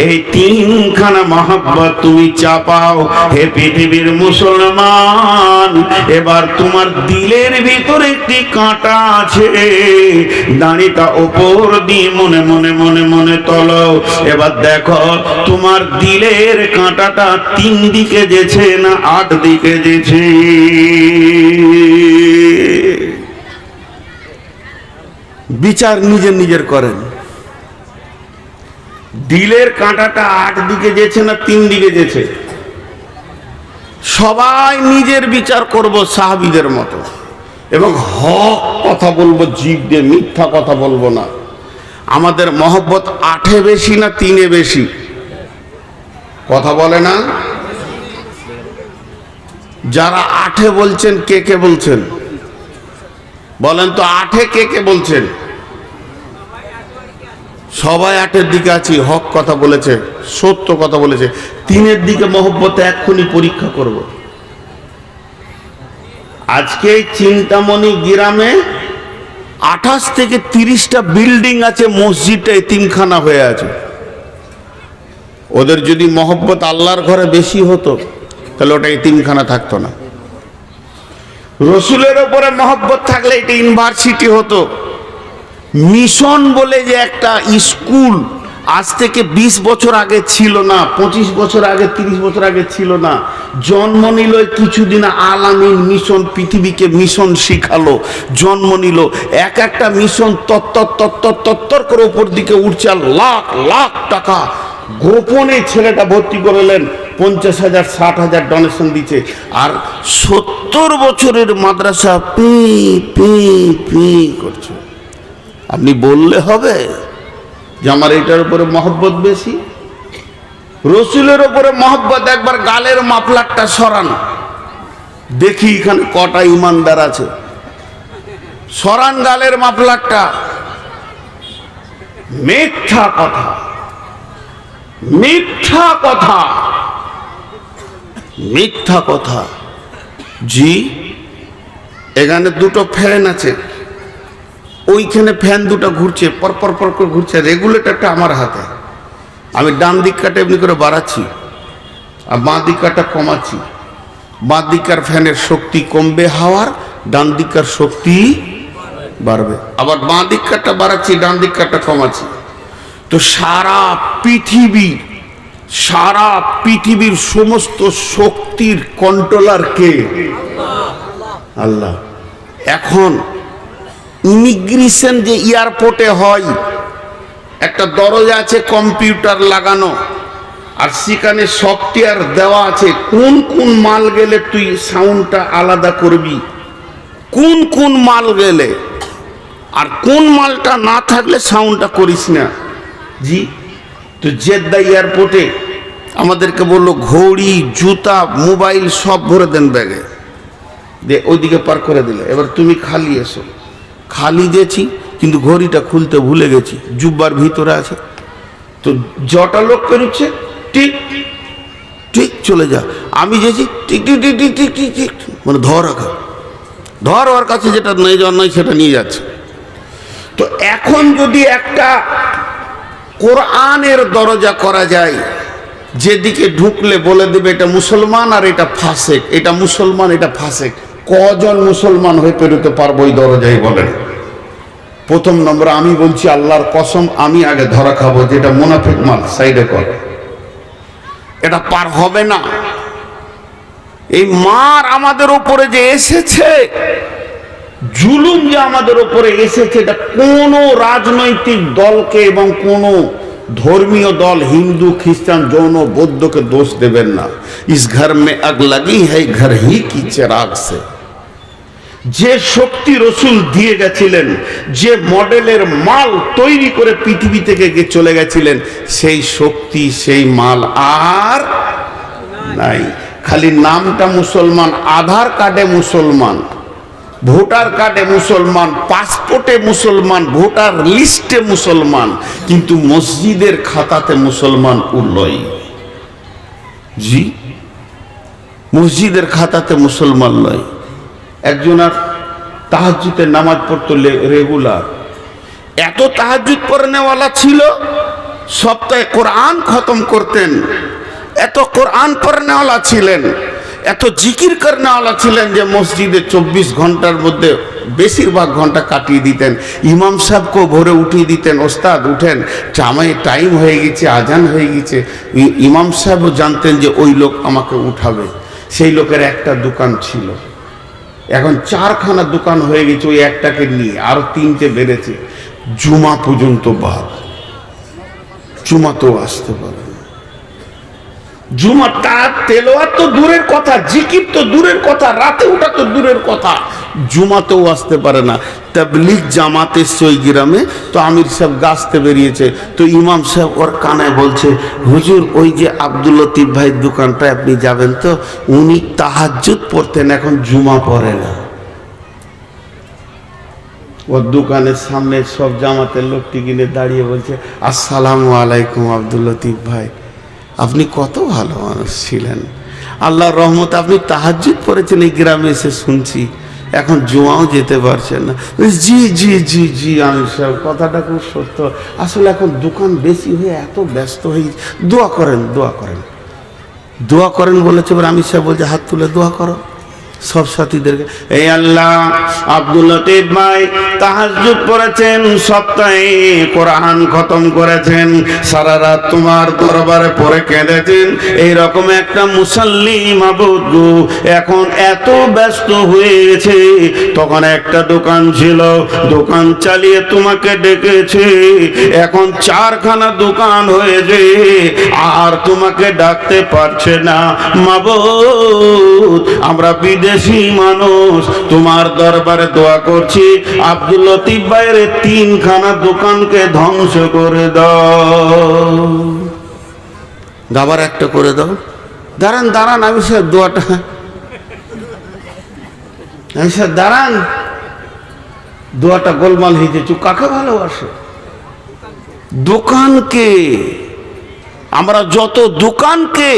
এই 3খানা মহব্বত তুমি চাপাও। হে পৃথিবীর মুসলমান, এবার তোমার দিলের ভিতরে একটি কাঁটা আছে, দাড়িটা ওপর দিয়ে মনে মনে মনে মনে তোলো। এবার দেখো তোমার দিলের কাঁটাটা 3 দিকে যেছে না 8 দিকে যেছে। বিচার নিজের নিজের করেন। দিলের কাঁটাটা 8 দিকে যেছে না 3 দিকে যেছে? সবাই নিজের বিচার করব সাহাবীদের মতো, এবং হক কথা বলবো জিভ দিয়ে, মিথ্যা কথা বলবো না। আমাদের মহব্বত 8-এ বেশি না 3-এ বেশি? কথা বলে না? যারা 8-এ বলছেন কে কে বলছেন বলেন তো? 8-এ কে কে বলছেন? সবাই 8-এর দিকে আছি, হক কথা বলেছে, সত্য কথা বলেছে। 3-এর দিকে মহব্বতে এক্ষুনি পরীক্ষা করব। আজকে চিন্তামণি গ্রামে 28 থেকে 30টা বিল্ডিং আছে, মসজিদটা এতিমখানা হয়ে আছে। ওদের যদি মহব্বত আল্লাহর ঘরে বেশি হতো তাহলে ওটা এতিমখানা থাকতো না। রসুলের ওপরে মহব্বত থাকলে এটা ইউনিভার্সিটি হতো। মিশন বলে যে একটা স্কুল আজ থেকে 20 বছর আগে ছিল না, 25 বছর আগে, 30 বছর আগে ছিল না। জন্ম নিল কিছুদিন আল আমিন মিশন, পৃথিবীকে মিশন শিখালো, জন্ম নিল। একটা মিশন তত্তর করে উপর দিকে উঠছে, আর লাখ লাখ টাকা গোপনে ছেলেটা ভর্তি করলেন, 50,000 60,000 ডোনেশন দিচ্ছে। আর 70 বছরের মাদ্রাসা পি পি পি করছে। আপনি বললে হবে যে আমার এটার উপরে মহব্বত বেশি? রসুলের উপরে মহব্বত। একবার গালের মাফলারটা সরান, দেখি এখানে কটা ইমানদার আছে। সরান গালের মাফলারটা। মিথ্যা কথা, মিথ্যা কথা, মিথ্যা কথা। জি, এখানে 2টো ফ্যান আছে, ওইখানে ফ্যান 2টা ঘুরছে, পরপর পর করে ঘুরছে। রেগুলেটরটা আমার হাতে, আমি ডান দিকটা এমনি করে বাড়াচ্ছি আর বাঁ দিকটা কমাচ্ছি। বাঁ দিকার ফ্যানের শক্তি কমবে হাওয়ার, ডান দিকার শক্তি বাড়বে। আবার বাঁ দিকটা বাড়াচ্ছি, ডান দিকটা কমাচ্ছি। তো সারা পৃথিবীর সমস্ত শক্তির কন্ট্রোলার কে? আল্লাহ। এখন ইমিগ্রেশন যে এয়ারপোর্টে হয়, একটা দরজা আছে কম্পিউটার লাগানো, আর সেখানে সফটওয়্যার দেওয়া আছে কোন কোন মাল গেলে তুই সাউন্ডটা আলাদা করবি, কোন কোন মাল গেলে, আর কোন মালটা না থাকলে সাউন্ডটা করিস না। জি, তো জেদ্দা এয়ারপোর্টে আমাদেরকে বললো ঘড়ি, জুতা, মোবাইল সব ভরে দেন ব্যাগে, দিয়ে ওইদিকে পার করে দিলে। এবার তুমি খালি এসো। খালি দিয়েছি, কিন্তু ঘড়িটা খুলতে ভুলে গেছি, জুব্বার ভিতরে আছে। তো জটা লোক পেরোচ্ছে, টিক ঠিক চলে যা। আমি যেছি টিক টিক টিক টিক টিক টিক টিক, মানে ধর ওর কাছে যেটা নিয়ে যাওয়ার নয় সেটা নিয়ে যাচ্ছে। তো এখন যদি একটা কোরআনের দরজা করা যায়, যেদিকে ঢুকলে বলে দেবে এটা মুসলমান আর এটা ফাসেক, এটা মুসলমান এটা ফাসেক, কজন মুসলমান হয়ে পেরোতে পারবো ওই দরজায় বলেন? প্রথম নম্বর আমি বলছি আল্লাহর কসম, আমি আগে ধরা খাবো যে এটা মুনাফিক মাল, সাইডে কর, এটা পার হবে না। এই মার আমাদের উপরে যে এসেছে, জুলুম যে আমাদের উপরে এসেছে, এটা কোন রাজনৈতিক দলকে এবং কোন ধর্মীয় দল, হিন্দু খ্রিস্টান জৈন বৌদ্ধকে দোষ দেবেন না। ইস ঘর মে আগ লাগি হ্যায় ঘর হি কি চিরাগ সে। যে শক্তি রসুল দিয়ে গেছিলেন, যে মডেলের মাল তৈরি করে পৃথিবী থেকে চলে গেছিলেন, সেই শক্তি সেই মাল আর নাই। খালি নামটা মুসলমান, আধার কার্ডে মুসলমান, ভোটার কার্ডে মুসলমান, পাসপোর্টে মুসলমান, ভোটার লিস্টে মুসলমান, কিন্তু মসজিদের খাতাতে মুসলমান উল্লই। জি, মসজিদের খাতাতে মুসলমান নয়। একজন আর তাহাজ্জুদের নামাজ পড়তো রেগুলার, এত তাহাজ্জুদ পড়নেওয়ালা ছিল, সপ্তাহে কোরআন খতম করতেন, এত কোরআন পড়নেওয়ালা ছিলেন, এত জিকির করনেওয়ালা ছিলেন যে মসজিদে 24 ঘন্টার মধ্যে বেশিরভাগ ঘন্টা কাটিয়ে দিতেন। ইমাম সাহেবকেও ভোরে উঠিয়ে দিতেন, ওস্তাদ উঠেন, টাইম হয়ে গেছে, আজান হয়ে গেছে। ইমাম সাহেবও জানতেন যে ওই লোক আমাকে উঠাবে। সেই লোকের একটা দোকান ছিল, এখন 4খানা দোকান হয়ে গেছে ওই একটাকে নিয়ে, আরো 3টে বেড়েছে। জুমা পর্যন্ত বাদ, জুমাতেও আসতে পারে না। জুমা তার তেলাওয়াত তো দূরের কথা, জিকির তো দূরের কথা, রাতে ওঠা তো দূরের কথা, জুমাতেও আসতে পারে না। তাবলীগ জামাত এসছে ওই গ্রামে, তো আমির সাহেব গাছতে বেরিয়েছে, তো ইমাম সাহেব ওর কানে বলছে, হুজুর ওই যে আব্দুল লতিফ ভাইয়ের দোকানটায় আপনি যাবেন তো, উনি তাহাজ্জুদ পড়তেন, এখন জুমা পড়ে না। ওর দোকানের সামনে সব জামাতের লোকটি কিনে দাঁড়িয়ে বলছে, আসসালামু আলাইকুম আব্দুল লতিফ ভাই, আপনি কত ভালো মানুষ ছিলেন, আল্লাহর রহমতে আপনি তাহাজ্জুদ পড়েছেন এই গ্রামে এসে শুনছি, এখন জুমাও যেতে পারছেন না। জি জি জি জি আমির সাহেব, কথাটা খুব সত্য, আসলে এখন দোকান বেশি হয়ে এত ব্যস্ত হয়ে, দোয়া করেন দোয়া করেন দোয়া করেন বলেছে। এবার আমির সাহেব বলছে হাত তুলে দোয়া করো সব সাথীদেরকে। এই আল্লাহ, আব্দুল লতিফ ভাই তাহাজ্জুদ পড়েছেন, সপ্তাহে কোরআন খতম করেছেন, সারা রাত তোমার দরবারে পড়ে কেঁদেছেন, এইরকম একটা মুসাল্লি মাবুদ গো, এখন এত ব্যস্ত হয়ে গেছে। তখন একটা দোকান ছিল, দোকান চালিয়ে তোমাকে ডেকেছে, এখন 4খানা দোকান হয়েছে, আর তোমাকে ডাকতে পারছে না। মাবুদ, আমরা বিদেশি মানুষ, তোমার দরবারে দোয়া করছি, আব্দুল লতিফ ভাইয়ের 3খানা দোকানকে ধ্বংস করে দাও, আবার একটা করে দাও। দাঁড়ান দাঁড়ান আমি স্যার, দোয়াটা আমি স্যার দাঁড়ান, দোয়াটা গোলমাল হয়েছে। চুপ, কাকে ভালোবাসে? দোকানকে। আমরা যত দোকানকে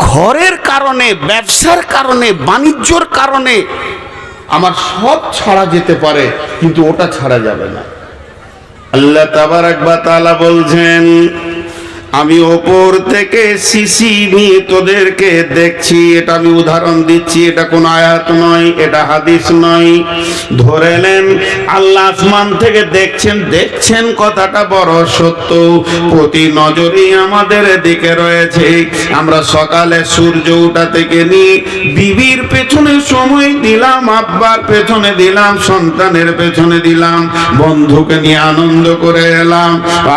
ঘরের কারণে, ব্যবসার কারণে, বাণিজ্যর কারণে আমার সব ছাড়া যেতে পারে, কিন্তু ওটা ছাড়া যাবে না। আল্লাহ তাবারক ওয়া তাআলা বলছেন, আমি ওপর থেকে শিশি নিয়ে তোদেরকে দেখছি। এটা আমি উদাহরণ দিচ্ছি, এটা কোন আয়াত নয়, এটা হাদিস নয়। ধরে নেন আল্লাহ আসমান থেকে দেখছেন, দেখছেন কথাটা বড় সত্য, প্রতি নজরই আমাদের দিকে রয়েছে। আমরা সকালে সূর্য ওঠা থেকে নিয়ে বিবির পেছনে সময় দিলাম, আব্বার পেছনে দিলাম, সন্তানের পেছনে দিলাম, বন্ধুকে নিয়ে আনন্দ করে এলাম,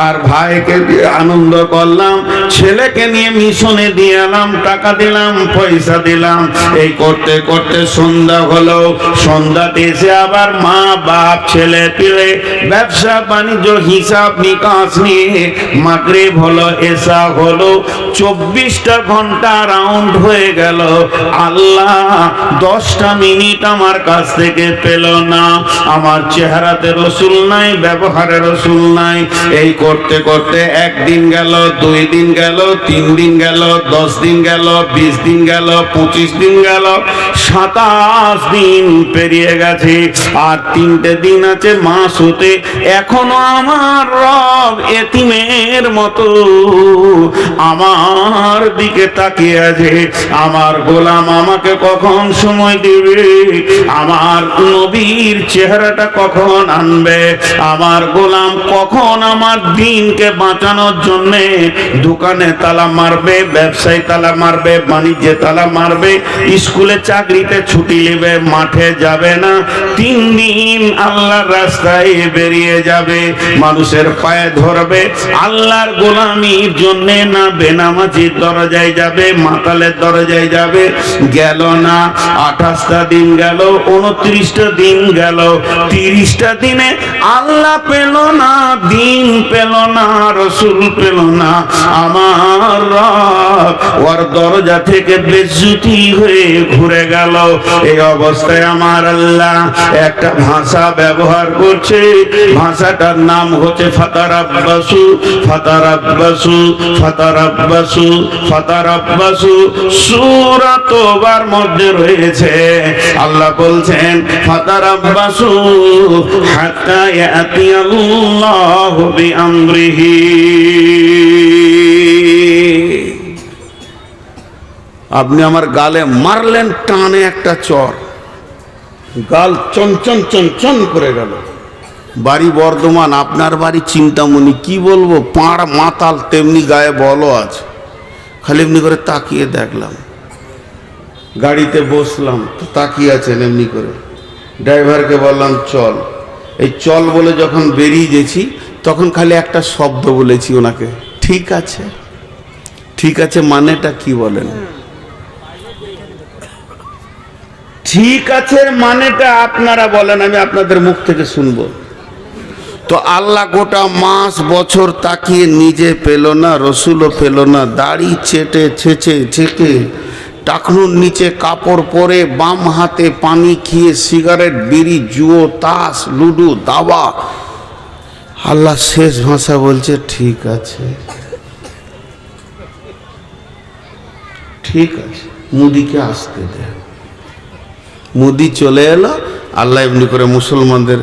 আর ভাইকে দিয়ে আনন্দ করে করলাম, ছেলেকে নিয়ে মিশনে দিয়ে এলাম, টাকা দিলাম, পয়সা দিলাম। এই করতে করতে সন্ধ্যা হলো। সন্ধ্যাতে এসে আবার মা বাপ ছেলে পিলে ব্যবসা বাণিজ্য হিসাব নিকাশ নিয়ে মাগরিব হলো, এশা হলো, 24টা ঘন্টা রাউন্ড হয়ে গেল। আল্লাহ 10টা মিনিট আমার কাছ থেকে পেল না। আমার চেহারাতে রসুল নাই, ব্যবহারে রসুল নাই। এই করতে করতে 1 দিন গেল, 2 দিন গেল, 3 দিন গেল, 10 দিন গেল, 20 দিন গেল, 25 দিন গেল, 27 দিন পেরিয়ে গেছে। আর 3টে দিন আছে মাস হতে। এখনো আমার রব এতিমের মতো আমার দিকে তাকিয়ে আছে। আমার গোলাম আমাকে কখন সময় দিবে? আমার নবীর চেহারাটা কখন আনবে? আমার গোলাম কখন আমার দিনকে বাঁচানোর জন্য দোকানে তালা মারবে, ব্যবসায় তালা মারবে, বাণিজ্যে তালা মারবে, স্কুলে চাকরিতে ছুটি নেবে, মাঠে যাবে না, 3 দিন আল্লাহর রাস্তায় বেরিয়ে যাবে, মানুষের পায়ে ধরবে, আল্লাহর গোলামির জন্য না বেনামাজির দরজায় যাবে, মাতালের দরজায় যাবে। গেল না। 28টা দিন গেল, 29টা দিন গেল, 30টা দিনে আল্লাহ পেল না, দিন পেল না, রসুল পেল না। আমার রব ওর দরজা থেকে বেজ্জতি হয়ে ঘুরে গেল। এই অবস্থায় আমার আল্লাহ একটা ভাষা ব্যবহার করছে। ভাষাটার নাম হচ্ছে ফাতারাব্বাসু, ফাতারাব্বাসু, ফাতারাব্বাসু, ফাতারাব্বাসু। সূরা তওবার মধ্যে রয়েছে। আল্লাহ বলছেন ফাতারাব্বাসু হাত্তা ইয়াতিয়াল্লাহু বিআমরিহি। আপনি আমার গালে মারলেন টানে একটা চর, গাল চঞ্চন চঞ্চন করে গেল। বাড়ি বর্ধমান, আপনার বাড়ি চিন্তামণি। কি বলবো, পাড় মাতাল তেমনি গায়ে বলও আছে। খালি এমনি করে তাকিয়ে দেখলাম। গাড়িতে বসলাম তো তাকিয়ে আছেন এমনি করে। ড্রাইভারকে বললাম চল। এই চল বলে যখন বেরিয়ে গেছি তখন খালি একটা শব্দ বলেছি ওনাকে, ঠিক আছে। ঠিক আছে মানেটা কি বলেন? ঠিক আছে মানেটা আপনারা বলেন, আমি আপনাদের মুখ থেকে শুনবো। তো আল্লাহ গোটা মাস বছর তাকিয়ে নিজে পেল না, রসুলও পেল না। দাড়ি চেটে ছেঁচে ছেঁকে টাকনুর নিচে কাপড় পরে, বাম হাতে পানি খেয়ে, সিগারেট, বিড়ি, জুয়ো, তাস, লুডু, দাবা। আল্লাহ শেষ ভাষা বলছে ঠিক আছে, ঠিক আছে, মুদিকে আসতে দে। মুদি চলে এলো। আল্লাহ এমনি করে মুসলমানদের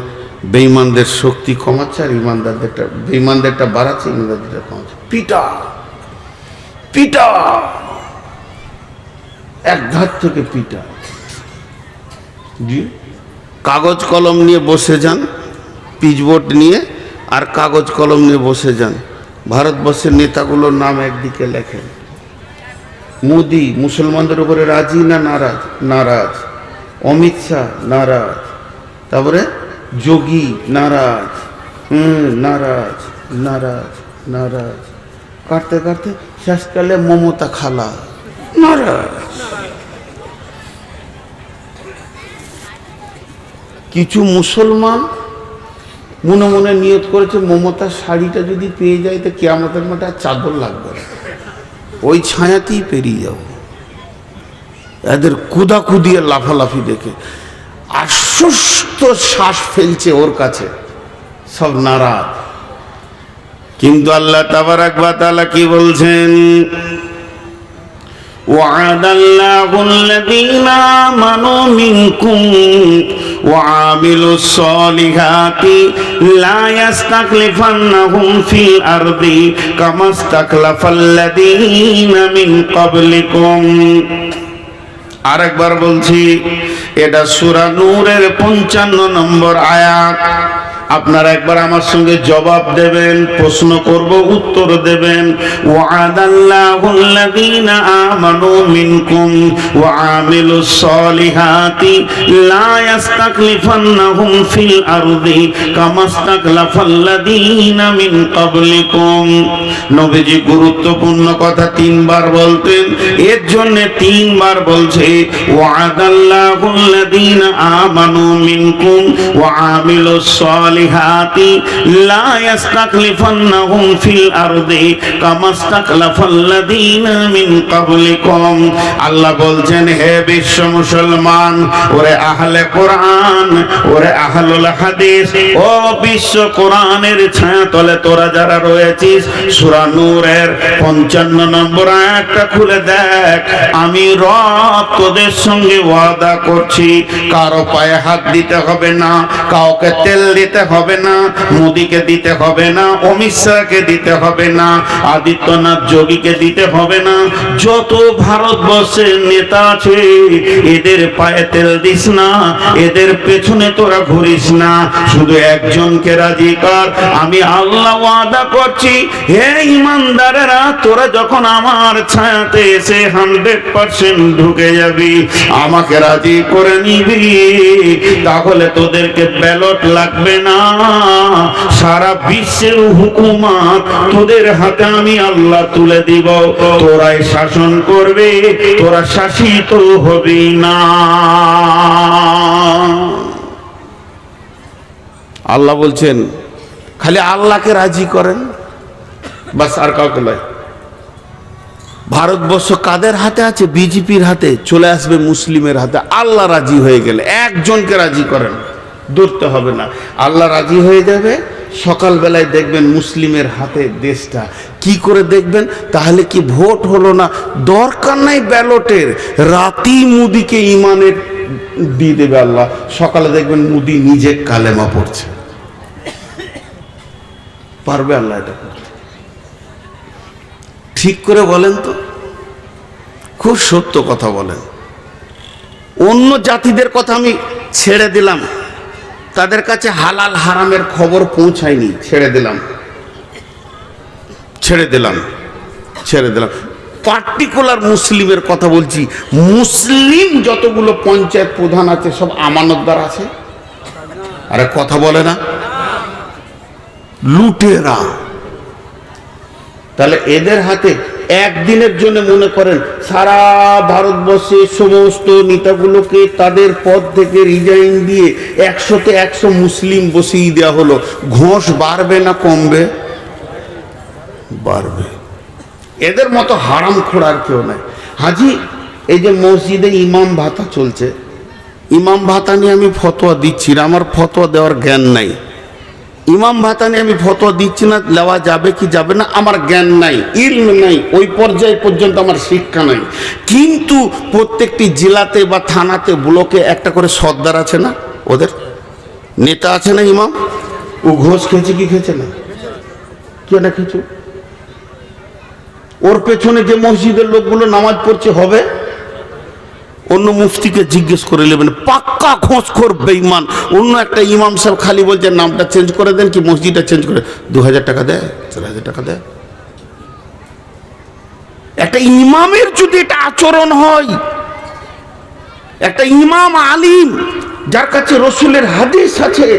বেঈমানদের শক্তি কমাচ্ছে আর ইমানদারদেরটা, বেঈমানদেরটা বাড়াচ্ছে, ইমানদারদেরটা কমাচ্ছে। পিটা পিটা, এক ধার থেকে পিটা। জি, কাগজ কলম নিয়ে বসে যান, পিচবোর্ড নিয়ে আর কাগজ কলম নিয়ে বসে যান। ভারতবর্ষের নেতাগুলোর নাম একদিকে লেখেন। মোদি মুসলমানদের উপরে রাজি না নারাজ? নারাজ। অমিত শাহ নারাজ। তারপরে যোগী নারাজ, নারাজ নারাজ নারাজ। কাটতে কাটতে শেষকালে মমতা খালা নারাজ। কিছু মুসলমান মনে মনে নিয়ত করেছে মমতার শাড়িটা যদি পেয়ে যায় তো কিয়ামতের মাঠে আর চাদর লাগবে না, ওই ছায়াতেই পেরিয়ে যাও। এদের কুদাকুদিয়ে লাফালাফি দেখে আশ্বস্ত শ্বাস ফেলছে ওর কাছে, সব নারাজ। কিন্তু আল্লাহ তাবারাক ওয়া তাআলা কি বলছেন? ওয়া'দাল্লাহু আল্লাযীনা আমানু মিনকুম ওয়া আমিলুস সলিহাতি লা ইস্তাখলিফান্নাহুম ফিল আরদি কামা ইস্তাখলাফাল্লাযীনা মিন ক্বাবলিকুম। আরেকবার বলছি, এটা সূরা নূরের 55 নম্বর আয়াত। আপনারা একবার আমার সঙ্গে জবাব দেবেন, প্রশ্ন করব উত্তর দেবেন। ওয়াদাল্লাহুল্লাযীনা আমানু মিনকুম ওয়া আমিলুস সলিহাতি লা ইস্তাকলিফান্নাহুম ফিল আরদি কামাস্তাকলাফাল্লাযীনা মিন ক্বাবলিকুম। নবীজি গুরুত্বপূর্ণ কথা তিনবার বলতেন, এর জন্য তিনবার বলছে ওয়াদাল্লাহুল্লাযীনা আমানু মিনকুম ওয়া আমিলুস সলিহাতি লা ইস্তাকলিফান্নাহুম ফিল আরদি কামাস্তাকলাফাল্লাযীনা মিন ক্বাবলিকুম। আল্লাহ বলছেন, হে বিশ্ব মুসলমান, ওরে আহলে কোরআন, ওরে আহলুল হাদিস, ও বিশ্ব কোরআনের ছায়াতলে তোরা যারা রয়েছিস, সূরা নূরের 55 নম্বর আয়াতটা খুলে দেখ। আমি রব তোদের সঙ্গে ওয়াদা করছি, কারো পায়ে হাত দিতে হবে না, কাউকে তেল দিতে হবে না, মোদিকে দিতে হবে না, অমিত শাহকে দিতে হবে না, আদিত্যনাথ যোগীকে দিতে হবে না, যত ভারতবর্ষের নেতা আছে এদের পায়ে তেল দিস না, এদের পেছনে তোরা ঘুরিস না, শুধু একজনকে রাজি কর। আমি আল্লাহ ওয়াদা করছি, হে ইমানদারেরা, তোরা যখন আমার ছায়াতে এসে 100% ঢুকে যাবি, আমাকে রাজি করে নিবি, তাহলে তোদেরকে ব্যালট লাগবে না, সারা বিশ্বের হুকুমত তোদের হাতে আমি আল্লাহ তুলে দিব, তোরাই শাসন করবে, তোরা শাসিত হবি না। আল্লাহ বলছেন, খালি আল্লাহকে রাজি করেন, বাস, আর কাউকে নয়। ভারতবর্ষ কাদের হাতে আছে? বিজেপির হাতে, চলে আসবে মুসলিমের হাতে। আল্লাহ রাজি হয়ে গেলে একজনকে রাজি করেন, ধরতে হবে না, আল্লাহ রাজি হয়ে যাবে। সকালবেলায় দেখবেন মুসলিমের হাতে দেশটা। কি করে দেখবেন? তাহলে কি ভোট হলো না? দরকার নাই ব্যালটের, রাতি মুদিকে ইমানের দিয়ে দেবে আল্লাহ। সকালে দেখবেন মুদি নিজে কালেমা পড়ছে। পারবে আল্লাহ এটা করতে? ঠিক করে বলেন তো, খুব সত্য কথা বলেন। অন্য জাতিদের কথা আমি ছেড়ে দিলাম, তাদের কাছে হালাল হারামের খবর পৌঁছায়নি, ছেড়ে দিলাম। পার্টিকুলার মুসলিমের কথা বলছি। মুসলিম যতগুলো পঞ্চায়েত প্রধান আছে সব আমানতদার আছে। আরে কথা বলে না, লুটেরা। তাহলে এদের হাতে একদিনের জন্য মনে করেন সারা ভারতবর্ষের সমস্ত নেতাগুলোকে তাদের পদ থেকে রিজাইন দিয়ে 100-তে 100 মুসলিম বসিয়ে দেওয়া হলো, ঘোষ বাড়বে না কমবে? বাড়বে। এদের মতো হারামখোর আর কেউ নাই। হাজি, এই যে মসজিদে ইমাম ভাতা চলছে, ইমাম ভাতা নিয়ে আমি ফতোয়া দিচ্ছি না, আমার ফতোয়া দেওয়ার জ্ঞান নাই। ইমাম ভাতা নিয়ে আমি ফতোয়া দিচ্ছি না, নেওয়া যাবে কি যাবে না আমার জ্ঞান নাই, ইলম নাই, ওই পর্যায় পর্যন্ত আমার শিক্ষা নাই। কিন্তু প্রত্যেকটি জেলাতে বা থানাতে ব্লকে একটা করে সর্দার আছে না, ওদের নেতা আছে না ইমাম? ও ঘোষ খেয়েছে কি খেয়েছে না? কেন খেয়েছে? ওর পেছনে যে মসজিদের লোকগুলো নামাজ পড়ছে হবে? অন্য মুফতিকে জিজ্ঞেস করে নেবেন, পাক্কা ঘোষখোর বেঈমান। অন্য একটা ইমাম সাহেব খালি বলছে নামটা চেঞ্জ করে দেন কি মসজিদটা চেঞ্জ করে, 2000 টাকা দেয়, 4000 টাকা দেয়। একটা ইমামের যদি এটা আচরণ হয়, একটা ইমাম আলিম যার কাছে রসুলের হাদিস আছে,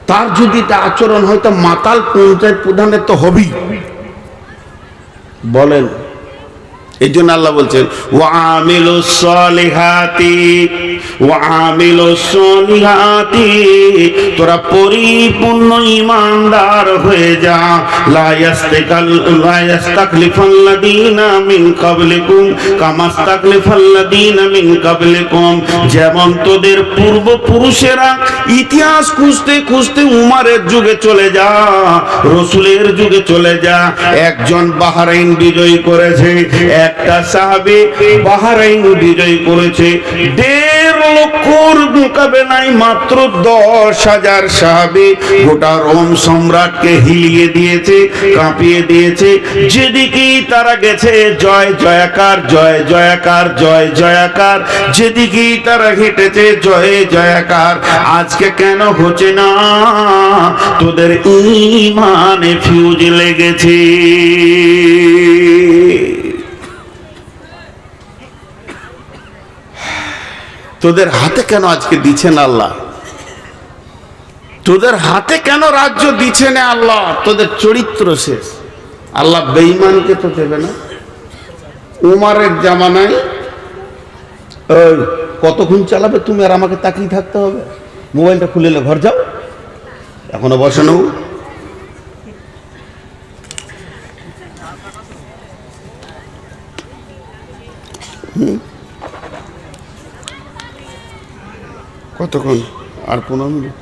তার যদি এটা আচরণ হয়, তা মাতাল পঞ্চায়েত প্রধানের তো হবেই। বলেন, এই জন্য আল্লাহ বলছেন ওয়ামিলুস সলিহাতি, তোরা পরিপূর্ণ ইমানদার হয়ে যা। লা ইস্তাকলিফাল্লাযীনা মিন ক্বাবলিকুম কামাস্তাকলিফাল্লাযীনা মিন ক্বাবলিকুম। যেমন তোদের পূর্বপুরুষেরা ইতিহাস খুঁজতে খুঁজতে উমারের যুগে চলে যা, রসুলের যুগে চলে যা, একজন বাহরাইন বিজয় করেছে, একটা সাহাবী বাহরাইন বিজয় করেছে, 1.5 লক্ষর মোকাবেলায় মাত্র 10,000 সাহাবী গোটা রোম সম্রাটকে হিলিয়ে দিয়েছে, কাঁপিয়ে দিয়েছে। যেদিকেই তারা গেছে জয় জয়াকার, জয় জয়াকার, জয় জয়াকার। যেদিকেই তারা হেঁটেছে জয় জয়াকার। আজকে কেন হচ্ছে না? তোদের ঈমানে ফিউজ লেগেছে। তোদের হাতে কেন আজকে দিচ্ছেন আল্লাহ? তোদের হাতে কেন রাজ্য দিচ্ছেন আল্লাহ? তোদের চরিত্র শেষ। আল্লাহ বেঈমানকে তো দেবে না। উমারের জামানায় ওই কতক্ষণ চালাবে তুমি আর আমাকে তাকিয়ে থাকতে হবে? মোবাইলটা খুলে নে, ঘর যাও, এখনো বসানো। কতক্ষণ? আর 15 মিনিট।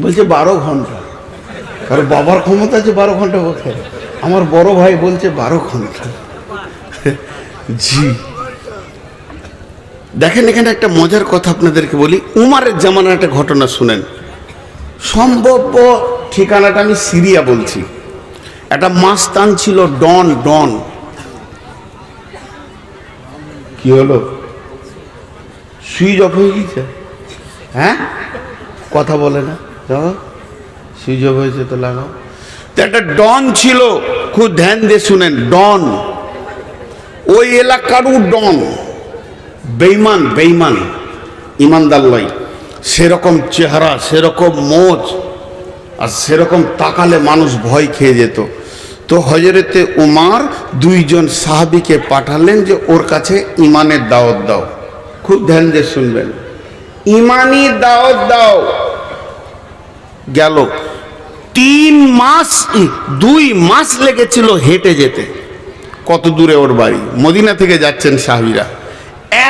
বলছে 12 ঘন্টা। কারণ বাবার ক্ষমতা আছে 12 ঘন্টা বসে। আমার বড় ভাই বলছে 12 ঘন্টা। জি দেখেন, এখানে একটা মজার কথা আপনাদেরকে বলি। উমারের জামানার একটা ঘটনা শুনেন। সম্ভব্য ঠিকানাটা আমি সিরিয়া বলছি। একটা মাস্তান ছিল, ডন। ডন কি হলো? সুইচ অফ হয়ে গেছে? হ্যাঁ, কথা বলে না। সুইচ অফ হয়েছে তো লাগাও। তো একটা ডন ছিল, খুব ধ্যান দিয়ে শুনেন। ডন ওই এলাকারও ডন, বেঈমান। বেঈমান, ইমানদার লয়। সেরকম চেহারা, সেরকম মোচ, আর সেরকম তাকালে মানুষ ভয় খেয়ে যেত। তো হযরতে উমার 2 সাহাবীকে পাঠালেন যে ওর কাছে ইমানের দাওয়াত দাও। খুব ধ্যান দিয়ে শুনবেন, ইমানি দাওয়াত দাও। গেল 3 মাস, 2 মাস লেগেছিল হেঁটে যেতে। কত দূরে ওর বাড়ি? মদিনা থেকে যাচ্ছেন সাহাবীরা।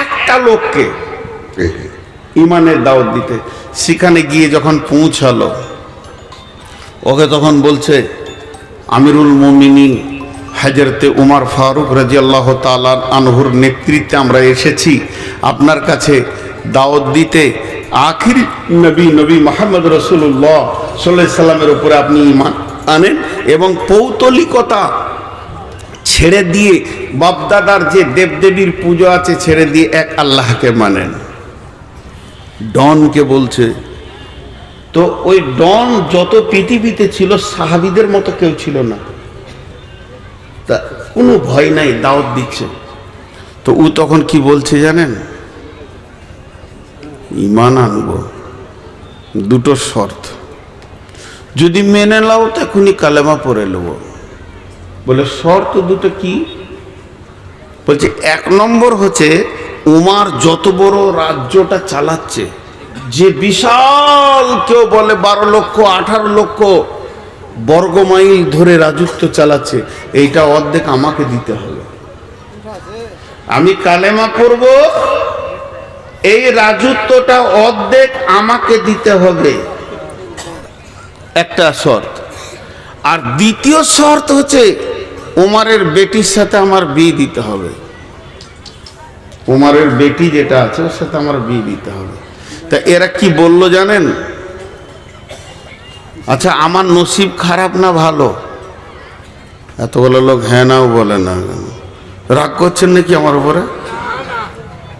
একটা লোককে ইমানের দাওয়াত দিতে, সেখানে গিয়ে যখন পৌঁছালো, ওকে তখন বলছে, আমিরুল মুমিনিন হযরতে উমর ফারুক রাদিয়াল্লাহু তাআলা আনহুর নেতৃত্বে আমরা এসেছি আপনার কাছে দাওয়াত দিতে। আখিরি নবী মুহাম্মদ রাসূলুল্লাহ সাল্লাল্লাহু আলাইহি সাল্লামের উপরে আপনি ঈমান আনেন এবং পৌতলিকতা ছেড়ে দিয়ে, বাপদাদার যে দেবদেবীর পুজো আছে ছেড়ে দিয়ে এক আল্লাহকে মানেন। ডনকে বলছে। তো ওই ডন যত পৃথিবীতে ছিল সাহাবীদের মতো কেউ ছিল না, তা কোনো ভয় নাই, দাওয়াত দিচ্ছে। তো ও তখন কি বলছে জানেন? ঈমান আনবো, 2টো শর্ত। যদি মেনে নাও তো এখনই কালেমা পড়ে নেব। বলে শর্ত 2টো কি? বলছে 1 নম্বর হচ্ছে উমার যত বড় রাজ্যটা চালাচ্ছে, যে বিশাল, কেউ বলে 12 লক্ষ 18 লক্ষ বর্গমাইল ধরে রাজত্ব চালাচ্ছে, এইটা অর্ধেক আমাকে দিতে হবে। আমি কালেমা পড়ব, এই রাজত্বটা অর্ধেক আমাকে দিতে হবে, একটা শর্ত। আর দ্বিতীয় শর্ত হচ্ছে উমারের বেটির সাথে আমার বিয়ে দিতে হবে। উমারের বেটি যেটা আছে ওর সাথে আমার বিয়ে দিতে হবে। তা এরা কি বলল জানেন? আচ্ছা, আমার নসিব খারাপ না ভালো? এতগুলো লোক হ্যাঁ নাও বলে না। রাগ করছেন নাকি আমার উপরে?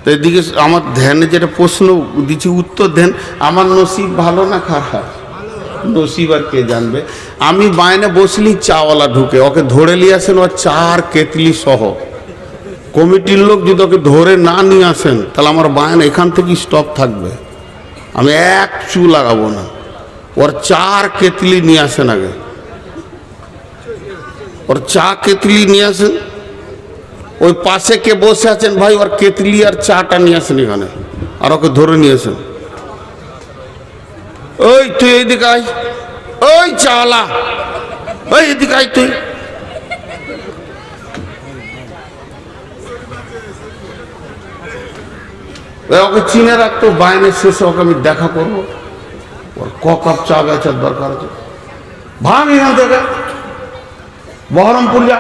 তো এদিকে আমার ধ্যানে যেটা প্রশ্ন দিচ্ছি উত্তর দেন। আমার নসিব ভালো না খারাপ? নসিব আর কে জানবে। আমি বাইনে বসলি চাওয়ালা ঢুকে, ওকে ধরে নিয়ে আসেন, ও 4 কেতলি সহ। কমিটির লোক যদি ওকে ধরে না নিয়ে আসেন তাহলে আমার বায়ন এখান থেকে স্টপ থাকবে, আমি 1 চু লাগাবো না। ওর 4 কেতলি নিয়ে আসেন আগে, ওর 4 কেতলি নিয়ে আসেন। ওই পাশে কে বসে আছেন ভাই, ওর কেতলি আর চাটা নিয়ে আসেন এখানে, আর ওকে ধরে নিয়ে আসেন। ওই তুই এইদিকে আয়, ওই চাওয়ালা, ওই এদিকে আয় তুই। ওকে চিনে রাখতো, বাইনের শেষে ওকে আমি দেখা করবো। ওর ক কাপ চা বেচার দরকার আছে, ভাঙ এখান থেকে, বহরমপুর যা,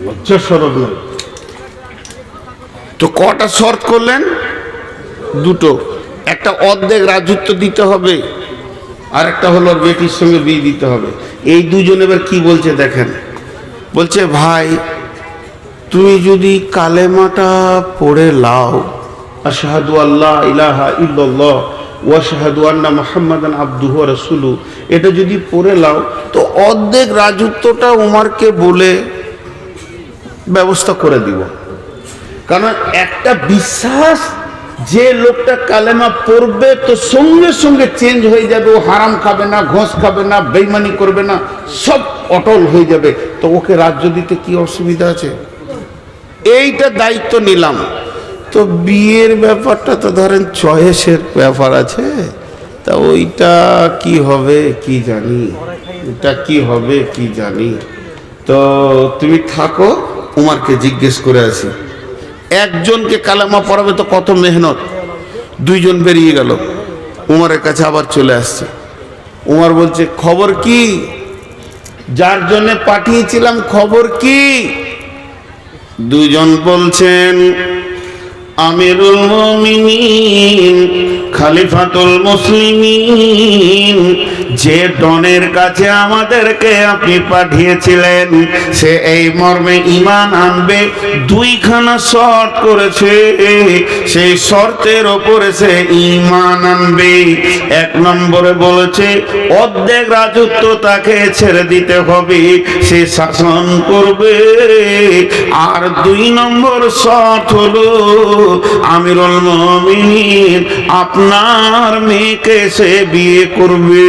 লজ্জা শরম নাই। তো কটা শর্ত করলেন? দুটো। একটা অর্ধেক রাজত্ব দিতে হবে, আর একটা হলো বেটির সঙ্গে বিয়ে দিতে হবে। এই দুজন এবার কি বলছে দেখেন। বলছে ভাই তুমি যদি কালেমাটা পড়ে লাও, আশহাদু আল্লাহ ইলাহা ইল্লাল্লাহ ওয়া আশহাদু আন্না মুহাম্মাদান আবদুহু ওয়া রাসূলুহু, এটা যদি পড়ে লাও তো অর্ধেক রাজত্বটা উমারকে বলে ব্যবস্থা করে দিব। কারণ একটা বিশ্বাস, যে লোকটা কালেমা পড়বে তো সঙ্গে সঙ্গে চেঞ্জ হয়ে যাবে, ও হারাম খাবে না, ঘোষ খাবে না, বেঈমানি করবে না, সব অটল হয়ে যাবে। তো ওকে রাজ্য দিতে কি অসুবিধা আছে? এইটা দায়িত্ব নিলাম। তো বিয়ের ব্যাপারটা তো ধরেন চয়েসের ব্যাপার আছে, তা ওইটা কি হবে কি জানি, এটা কি হবে কি জানি। তো তুমি থাকো, উমারকে জিজ্ঞেস করে আসি। একজনকে কালেমা পড়াবে তো কত মেহনত। দুইজন বেরিয়ে গেল, উমারের কাছে আবার চলে আসছে। উমার বলছে খবর কি? যার জন্য পাঠিয়েছিলাম খবর কি? দুজন বলছেন আমিরুল মুমিনিন খলিফাতুল মুসলিমিন, যে ডনের কাছে আমাদেরকে আপনি পাঠিয়েছিলেন সে এই মর্মে ঈমান আনবে, দুইখানা শর্ত করেছে, সেই শর্তের ওপরে সে ঈমান আনবে। এক নম্বরে বলেছে অর্ধেক রাজত্ব তাকে ছেড়ে দিতে হবে, সে শাসন করবে। আর দুই নম্বর শর্ত হলো আমিরুল মুমিনিন আপনার মেয়েকে সে বিয়ে করবে।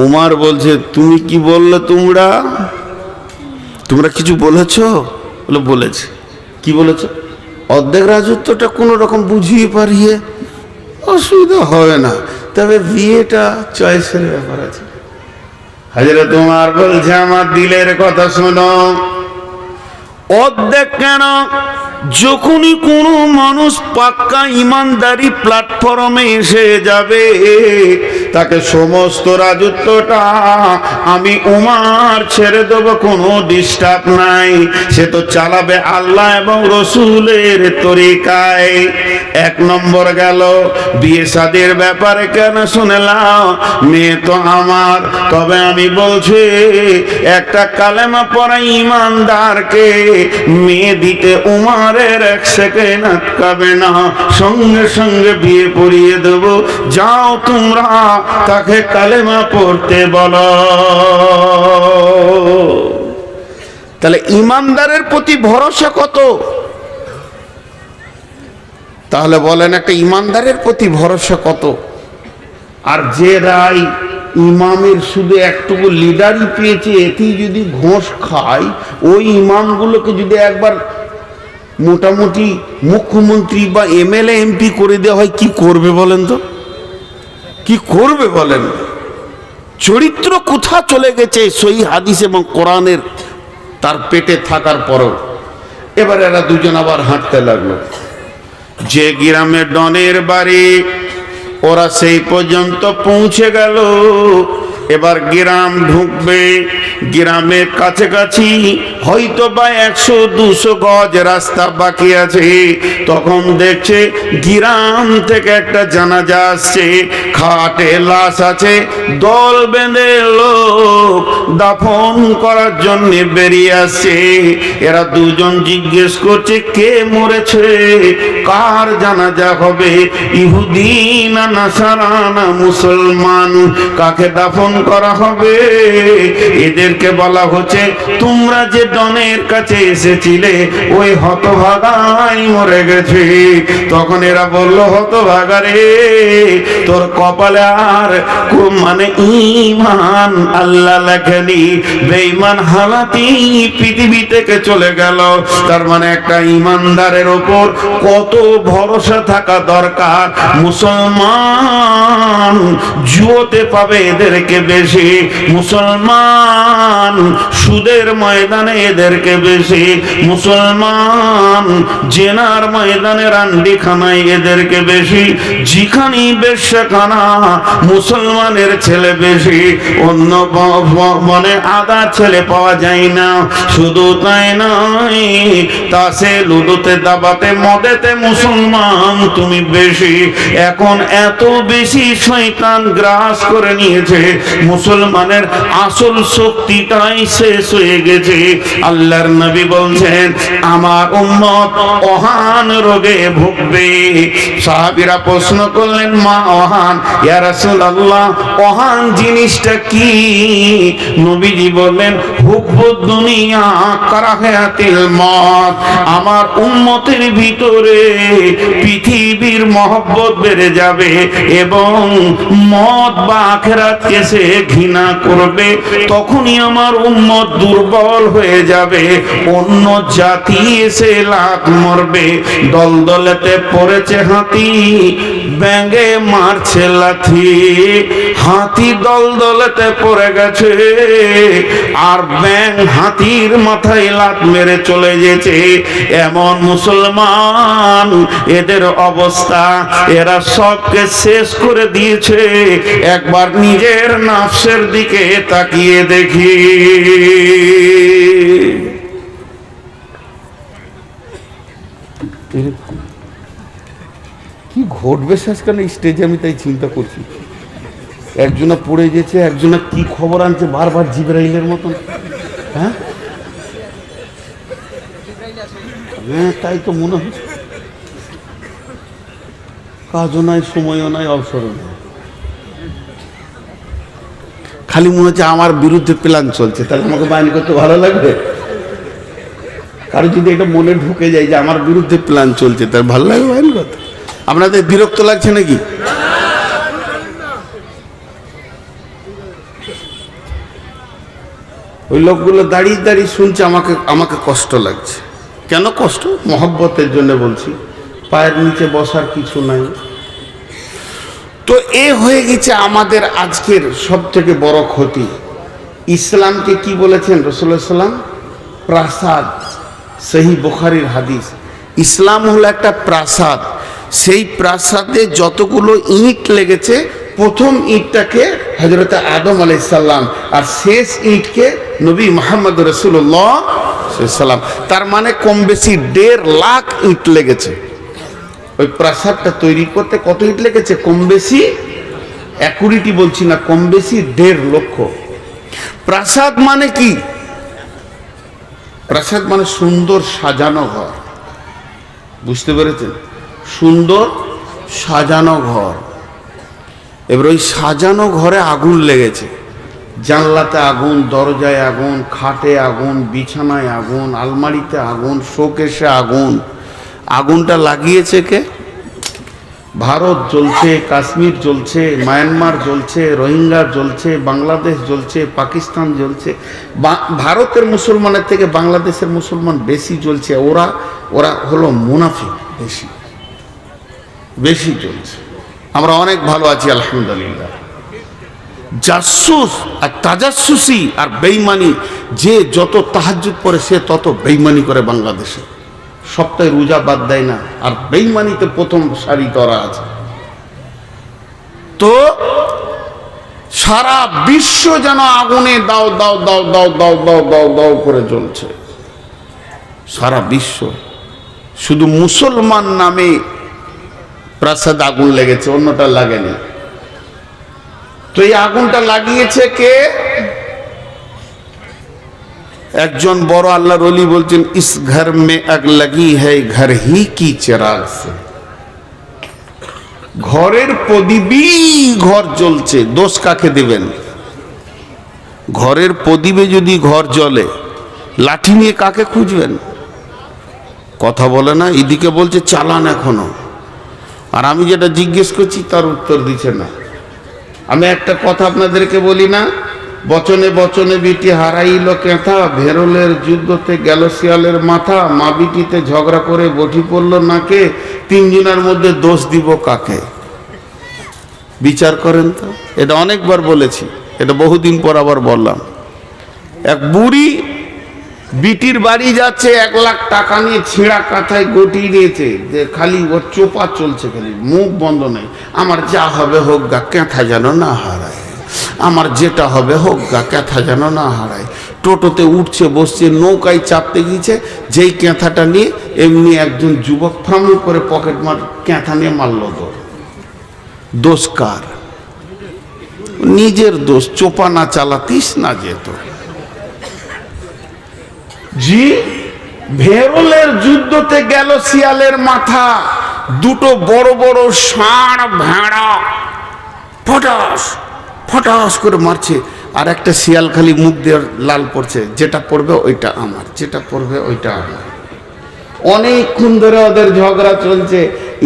উমার বলছে তুমি কি বললে? তোমরা কিছু বলেছো? বলে বলেছে। কি বলেছো? অর্ধেক রাজত্বটা কোনো রকম বুঝিয়ে পারিয়ে, অসুবিধা হবে না, তবে বিয়েটা চয়েসের ব্যাপার আছে। হযরত উমর বলছে আমার দিলের কথা শোনো। অর্ধেক কেন? যখনই কোনো মানুষ পাক্কা ইমানদারি প্ল্যাটফর্মে এসে যাবে, তাকে সমস্ত রাজত্বটা আমি উমার ছেড়ে দেব, কোনো ডিস্টার্ব নাই। সে তো চালাবে আল্লাহ এবং রসুলের তরিকায়। এক নম্বর গেল। বিয়ে শাদীর ব্যাপারে কেন শুনলাম? মেয়ে তো আমার, তবে আমি বলছি একটা কালেমা পড়া ইমানদারকে মেয়ে দিতে উমারের এক সেকেন্ড আটকাবে না, সঙ্গে সঙ্গে বিয়ে পড়িয়ে দেব। যাও তোমরা তাকে কালেমা পড়তে বলো। তাহলে ইমানদারের প্রতি ভরসা কত? তাহলে বলেন একটা ইমানদারের প্রতি ভরসা কত? আর যে রায় ইমামের শুধু একটুকু লিডারই পেয়েছে, এতেই যদি ঘোষ খায়, ওই ইমামগুলোকে যদি একবার মোটামুটি মুখ্যমন্ত্রী বা এমএলএ এমপি করে দেওয়া হয়, কি করবে বলেন তো? কি করবে বলেন? চরিত্র কোথা চলে গেছে সহিহ হাদিস এবং কোরআনের তার পেটে থাকার পরও। এবার এরা দুজন আবার হাঁটতে লাগলো। যে গ্রামে ডনের বাড়ি, ওরা সেই পর্যন্ত পৌঁছে গেল। এবার গ্রাম ঢুকবে, গ্রামের কাছাকাছি হয়তো বা 100-200 গজ রাস্তা বাকি আছে। তখন দেখছে গ্রাম থেকে একটা জানাজা আসছে, খাটে লাশ আছে, দল বেঁধে লোক দাফন করার জন্য বেরিয়ে আসছে। এরা দুজন জিজ্ঞেস করছে কে মরেছে, কার জানাজা হবে, ইহুদি না নাসারা না মুসলমান, কাকে দাফন করা হবে? এদেরকে বলা হচ্ছে তোমরা যে ডনের কাছে এসেছিলে ওই হতভাগাই মরে গেছে। তখন এরা বলল হতভাগা রে, তোর কপালে আর মানে ঈমান আল্লাহ লেখেনি, বেঈমান হালাতি পৃথিবী থেকে চলে গেল। তার মানে একটা ঈমানদারের ওপর কত ভরসা থাকা দরকার। মুসলমান জুয়োতে পাবে এদেরকে বেশি, মুসলমান সুদের ময়দানে এদেরকে বেশি, মুসলমান জেনার ময়দানে রান্ডিখানায় এদেরকে বেশি, যেখানে বেশ্যাখানা মুসলমানের ছেলে বেশি, অন্য মনে আদা ছেলে পাওয়া যায় না। শুধু তাই নয়, তাসে লুডুতে দাবাতে মদেতে মুসলমান তুমি বেশি। এখন এত বেশি শয়তান গ্রাস করে নিয়েছে, মুসলমানের আসল শক্তিটাই শেষ হয়ে গেছে। আল্লাহর নবী বলছেন আমার উম্মত ওহান রোগে ভুগবে। সাহাবীরা প্রশ্ন করলেন মা ওহান, ইয়া রাসূলুল্লাহ ওহান জিনিসটা কি? নবীজি বললেন হুব্বুদ দুনিয়া কারাহাতিল মত। আমার উম্মতের ভিতরে পৃথিবীর মহব্বত বেড়ে যাবে এবং মত বা আখিরাতকে সে ঘৃণা করবে। তখনই আমার উম্মত দুর্বল হয়ে যাবে, অন্য জাতি এসে লাত মরবে। দলদলেতে পড়েছে হাতি, ব্যাঙে মারছে লাথি। হাতি দলদলেতে পড়ে গেছে আর ব্যাঙ হাতির মাথায় লাত মেরে চলে গেছে। এমন মুসলমান এদের অবস্থা, এরা সবকে শেষ করে দিয়েছে। একবার নিজের নাফসের দিকে তাকিয়ে দেখি। কি ঘটবে শেষকালে স্টেজে, আমি তাই চিন্তা করছি। একজনা পড়ে গেছে, একজনা কি খবর আনছে বারবার জিবরাইলের মতন। হ্যাঁ হ্যাঁ, তাই তো মনে হচ্ছে। কাজও নাই, সময়ও নাই, অবসরও নাই, খালি মনে হচ্ছে আমার বিরুদ্ধে প্ল্যান চলছে। তাহলে আমাকে বাহিনী করতে ভালো লাগবে? কারো যদি এটা মনে ঢুকে যায় যে আমার বিরুদ্ধে প্ল্যান চলছে, তার ভালো লাগবে বাহিনী করতে? আপনাদের বিরক্ত লাগছে নাকি? ওই লোকগুলো দাঁড়িয়ে দাঁড়িয়ে শুনছে, আমাকে কষ্ট লাগছে। কেন কষ্ট? মহব্বতের জন্য বলছি। পায়ের নিচে বসার কিছু নাই। তো এ হয়ে গেছে আমাদের আজকের সব থেকে বড় ক্ষতি। ইসলামকে কি বলেছেন রাসূলুল্লাহ সাল্লাল্লাহু আলাইহি ওয়াসাল্লাম? প্রাসাদ। সহিহ বুখারীর হাদিস। ইসলাম হলো একটা প্রাসাদ। সেই প্রাসাদে যতগুলো ইট লেগেছে, প্রথম ইটটাকে হযরত আদম আলাইহিস সালাম আর শেষ ইটকে নবী মুহাম্মদ রাসূলুল্লাহ সাল্লাল্লাহু আলাইহি ওয়াসাল্লাম। তার মানে কম বেশি 1.5 লাখ ইট লেগেছে। ওই প্রাসাদটা তৈরি করতে কত ইট লেগেছে? কম বেশি, অ্যাকুরেটি বলছি না, কম বেশি 1.5 লক্ষ। প্রাসাদ মানে কি? প্রাসাদ মানে সুন্দর সাজানো ঘর। বুঝতে পেরেছেন? সুন্দর সাজানো ঘর। এবার ওই সাজানো ঘরে আগুন লেগেছে। জানলাতে আগুন, দরজায় আগুন, খাটে আগুন, বিছানায় আগুন, আলমারিতে আগুন, শোকেশে আগুন। আগুনটা লাগিয়েছে কে? ভারত জ্বলছে, কাশ্মীর জ্বলছে, মায়ানমার জ্বলছে, রোহিঙ্গা জ্বলছে, বাংলাদেশ জ্বলছে, পাকিস্তান জ্বলছে। ভারতের মুসলমানের থেকে বাংলাদেশের মুসলমান বেশি জ্বলছে। ওরা হলো মুনাফিক, বেশি জ্বলছে। আমরা অনেক ভালো আছি আলহামদুলিল্লাহ। জাসুস আর তাজাসুসি আর বেঈমানি, যে যত তাহাজ্জুদ পড়ে সে তত বেঈমানি করে বাংলাদেশে। সপ্তাহে রোজা বাদ দেয় না, আর বেঈমানিতে প্রথম সারি ধরা আছে। তো সারা বিশ্ব যেন আগুনে দাও দাও দাও দাও দাও দাও দাও দাও করে জ্বলছে। সারা বিশ্ব। শুধু মুসলমান নামে প্রাসাদ আগুন লেগেছে, অন্যটা লাগেনি। তো এই আগুনটা লাগিয়েছে কে? একজন বড় আল্লাহর ওলি বলছেন, ইস ঘর মে আগ লাগি হ্যায় ঘর হি কি চিরাগ সে। ঘরের প্রদীপই ঘর জ্বলছে, দোষ কাকে দেবেন? ঘরের প্রদীপে যদি ঘর জ্বলে, লাঠি নিয়ে কাকে খুঁজবেন? কথা বলে না। এদিকে বলছে চালান এখনো, আর আমি যেটা জিজ্ঞেস করছি তার উত্তর দিচ্ছে না। আমি একটা কথা আপনাদেরকে বলি না, বচনে বচনে বিটি হারাইল কেথা, ভেরলের যুদ্ধতে গেল শিয়ালের মাথা, মা বিটিতে ঝগড়া করে বটি পড়ল নাকে, তিনজনের মধ্যে দোষ দিব কাকে? বিচার করেন তো। এটা অনেকবার বলেছি। এটা বহুদিন পর আবার বললাম। এক বুড়ি বিটির বাড়ি যাচ্ছে, 1 লাখ টাকা নিয়ে ছিঁড়া কাঁথায় গটিয়ে নিয়েছে, যে খালি ওর চোপা চলছে, খালি মুখ বন্ধ নেই। আমার যা হবে হোক গা, ক্যাঁথা যেন না হারায়, আমার যেটা হবে হোক গা, ক্যাঁথা যেন না হারায়। টোটোতে উঠছে বসছে, নৌকায় চাপতে গিয়েছে, যেই ক্যাঁথাটা নিয়ে এমনি একজন যুবক ফাম করে পকেট মার ক্যাঁথা নিয়ে মারল। দোষ কার? নিজের দোষ, চোপা না চালাতিস না যেত। জি, ভেরলের যুদ্ধতে গেল শিয়ালের মাথা, দুটো বড় বড় ষাঁড় ভেড়া ফটাস ফটাস করে মারছে, আর একটা শিয়াল খালি মুখ দিয়ে লাল পড়ছে, যেটা পড়বে ওইটা আমার, যেটা পড়বে ওইটা আমার। অনেকক্ষণ ধরে ওদের ঝগড়া চলছে।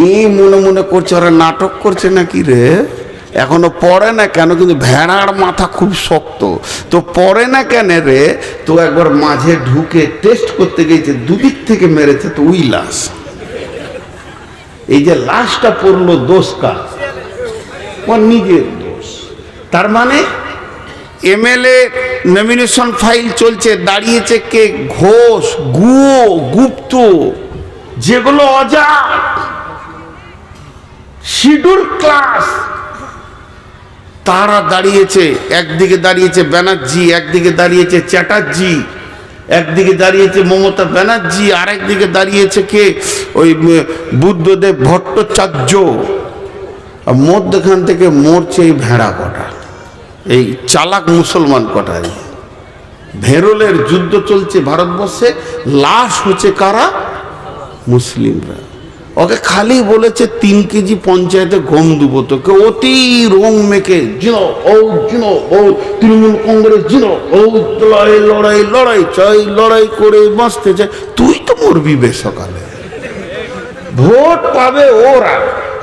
এই মনে মনে করছে ওরা নাটক করছে নাকি রে, এখনো পড়ে না কেন? কিন্তু ভেড়ার মাথা খুব শক্ত, তো পড়ে না কেন রে? তো একবার মাঝে ঢুকে টেস্ট করতে গেছে, দুদিক থেকে মেরেছে, তো ওই লাশ। এই যে লাশটা পড়লো, দোষ কার? ওর নিজের দোষ। তার মানে এমএলএ নমিনেশন ফাইল চলছে, দাঁড়িয়েছে কে? ঘোষ, গুয়ো, গুপ্ত, যেগুলো অজাত শিডিউল ক্লাস, তারা দাঁড়িয়েছে। একদিকে দাঁড়িয়েছে ব্যানার্জি, একদিকে দাঁড়িয়েছে চ্যাটার্জি, একদিকে দাঁড়িয়েছে মমতা ব্যানার্জি, আরেকদিকে দাঁড়িয়েছে কে? ওই বুদ্ধদেব ভট্টাচার্য। মধ্যখান থেকে মরছে এই ভেড়া কটা, এই চালাক মুসলমান কটা। ভেরলের যুদ্ধ চলছে ভারতবর্ষে, লাশ হচ্ছে কারা? মুসলিমরা। ওকে খালি বলেছে 3 কেজি পঞ্চায়েতে গম দেবো তোকে, অতি রং মেখে জিনো ও জিনো ও তৃণমূল কংগ্রেস জিনো ও লড়াই লড়াই লড়াই চাই, লড়াই করে বাঁচতে চাই। তুই তো মরবি বে সকালে। ভোট পাবে ওরা,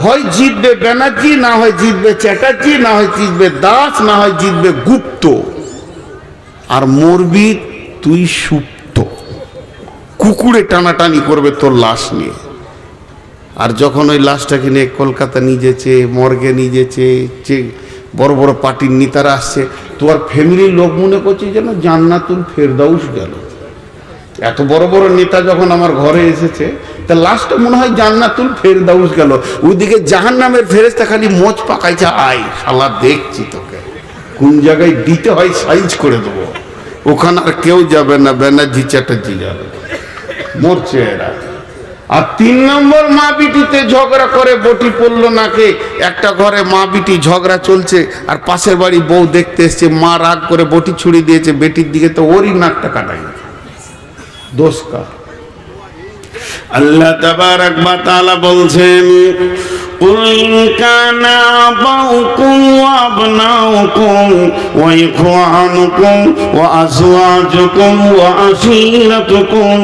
হয় জিতবে ব্যানার্জি, না হয় জিতবে চ্যাটার্জি, না হয় জিতবে দাস, না হয় জিতবে গুপ্ত, আর মরবি তুই সুপ্ত। কুকুরে টানাটানি করবে তোর লাশ নিয়ে। আর যখন ওই লাশটাকে নিয়ে কলকাতা নিয়ে যেছে, মর্গে নিয়ে যেছে, যে বড় বড় পার্টির নেতারা আসছে, তোমার ফ্যামিলির লোক মনে করছে যেন জান্নাতুল ফেরদাউস গেল। এত বড় বড় নেতা যখন আমার ঘরে এসেছে, তা লাস্টে মনে হয় জান্নাতুল ফেরদাউস গেল। ওইদিকে জাহান্নামের ফেরেশতা খালি মোচ পাকাইছে, আয় শালা দেখছি তোকে কোন জায়গায় দিতে হয়, সাইজ করে দেবো। ওখানে আর কেউ যাবে না, ব্যানার্জি চ্যাটার্জি যাবে। মরছে এরা। আর 3 নম্বর মা বিটিতে ঝগড়া করে বটি পড়লো নাকে। একটা ঘরে মা বিটি ঝগড়া চলছে, আর পাশের বাড়ি বউ দেখতে এসছে, মা রাগ করে বটি ছুড়ে দিয়েছে বেটির দিকে, তো ওরই নাকটা কাটাই। দোষ কার? আল্লাহ তাবারাক ওয়া তাআলা বলছেন, কুল ইন কানা আবাউকুম ওয়া আবনাউকুম ওয়া ইখওয়ানুকুম ওয়া আজওয়াজুকুম ওয়া আশীরাতুকুম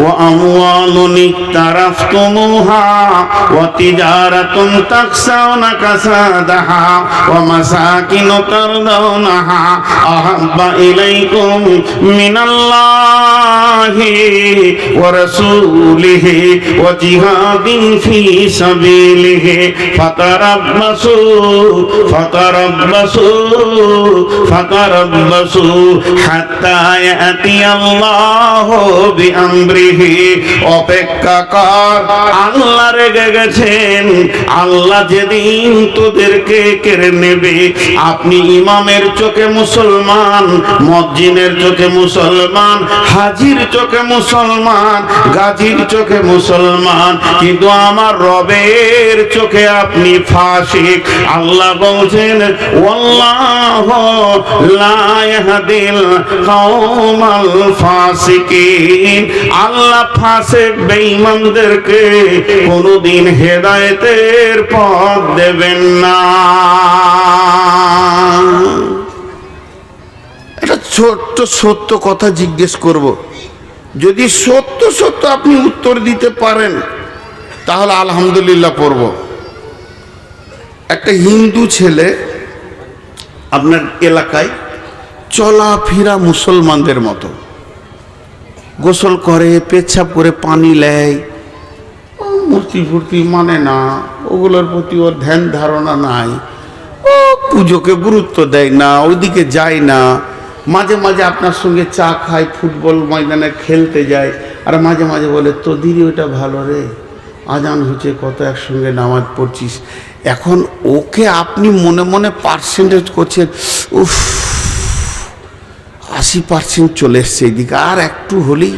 ওয়া আমওয়ালুন ইকতারাফতুমুহা ওয়া তিজারাতুন তাখশাউনা কাসাদাহা ওয়া মাসাকিনু তারদাউনাহা আহাব্বা ইলাইকুম মিনাল্লাহি ওয়া রাসূলিহি ওয়া জিহাদিন ফি সাবিলিহি ফাতারাব্বাসু হাত্তা ইয়াতিয়াল্লাহু বিআমরিহি। অপেক্ষা কর, আল্লাহ রেগে গেছেন। আল্লাহ যেদিন তোদেরকে কেড়ে নেবে, আপনি ইমামের চোখে মুসলমান, মুয়াজ্জিনের চোখে মুসলমান, হাজির চোখে মুসলমান, গাজীর চোখে মুসলমান, কিন্তু আমার রবের চোখে আপনি ফাসিক। আল্লাহ বলছেন, ওয়াল্লাহু লা ইয়াহদিল কওমাল ফাসিকিন। আল্লাহ ফাসিক বেঈমানদেরকে কোনদিন হেদায়েতের পথ দেবেন না। এটা ছোট্ট সত্য কথা জিজ্ঞেস করব, যদি সত্য সত্য আপনি উত্তর দিতে পারেন তাহলে আলহামদুলিল্লাহ পড়ব। একটা হিন্দু ছেলে আপনার এলাকায় চলাফেরা মুসলমানদের মতো, গোসল করে, পেচ্ছাপ করে, পানি নেয়, মূর্তি ফুর্তি মানে না, ওগুলোর প্রতি ওর ধ্যান ধারণা নাই। ও পুজোকে গুরুত্ব দেয় না, ওইদিকে যায় না। মাঝে মাঝে আপনার সঙ্গে চা খায়, ফুটবল ময়দানে খেলতে যায়, আর মাঝে মাঝে বলে তোদেরই ওইটা ভালো রে, আজান হচ্ছে কত একসঙ্গে নামাজ পড়ছিস। এখন ওকে আপনি মনে মনে পার্সেন্টেজ করছেন, উফ 80% চলে এসছে এইদিকে, আর একটু হলেই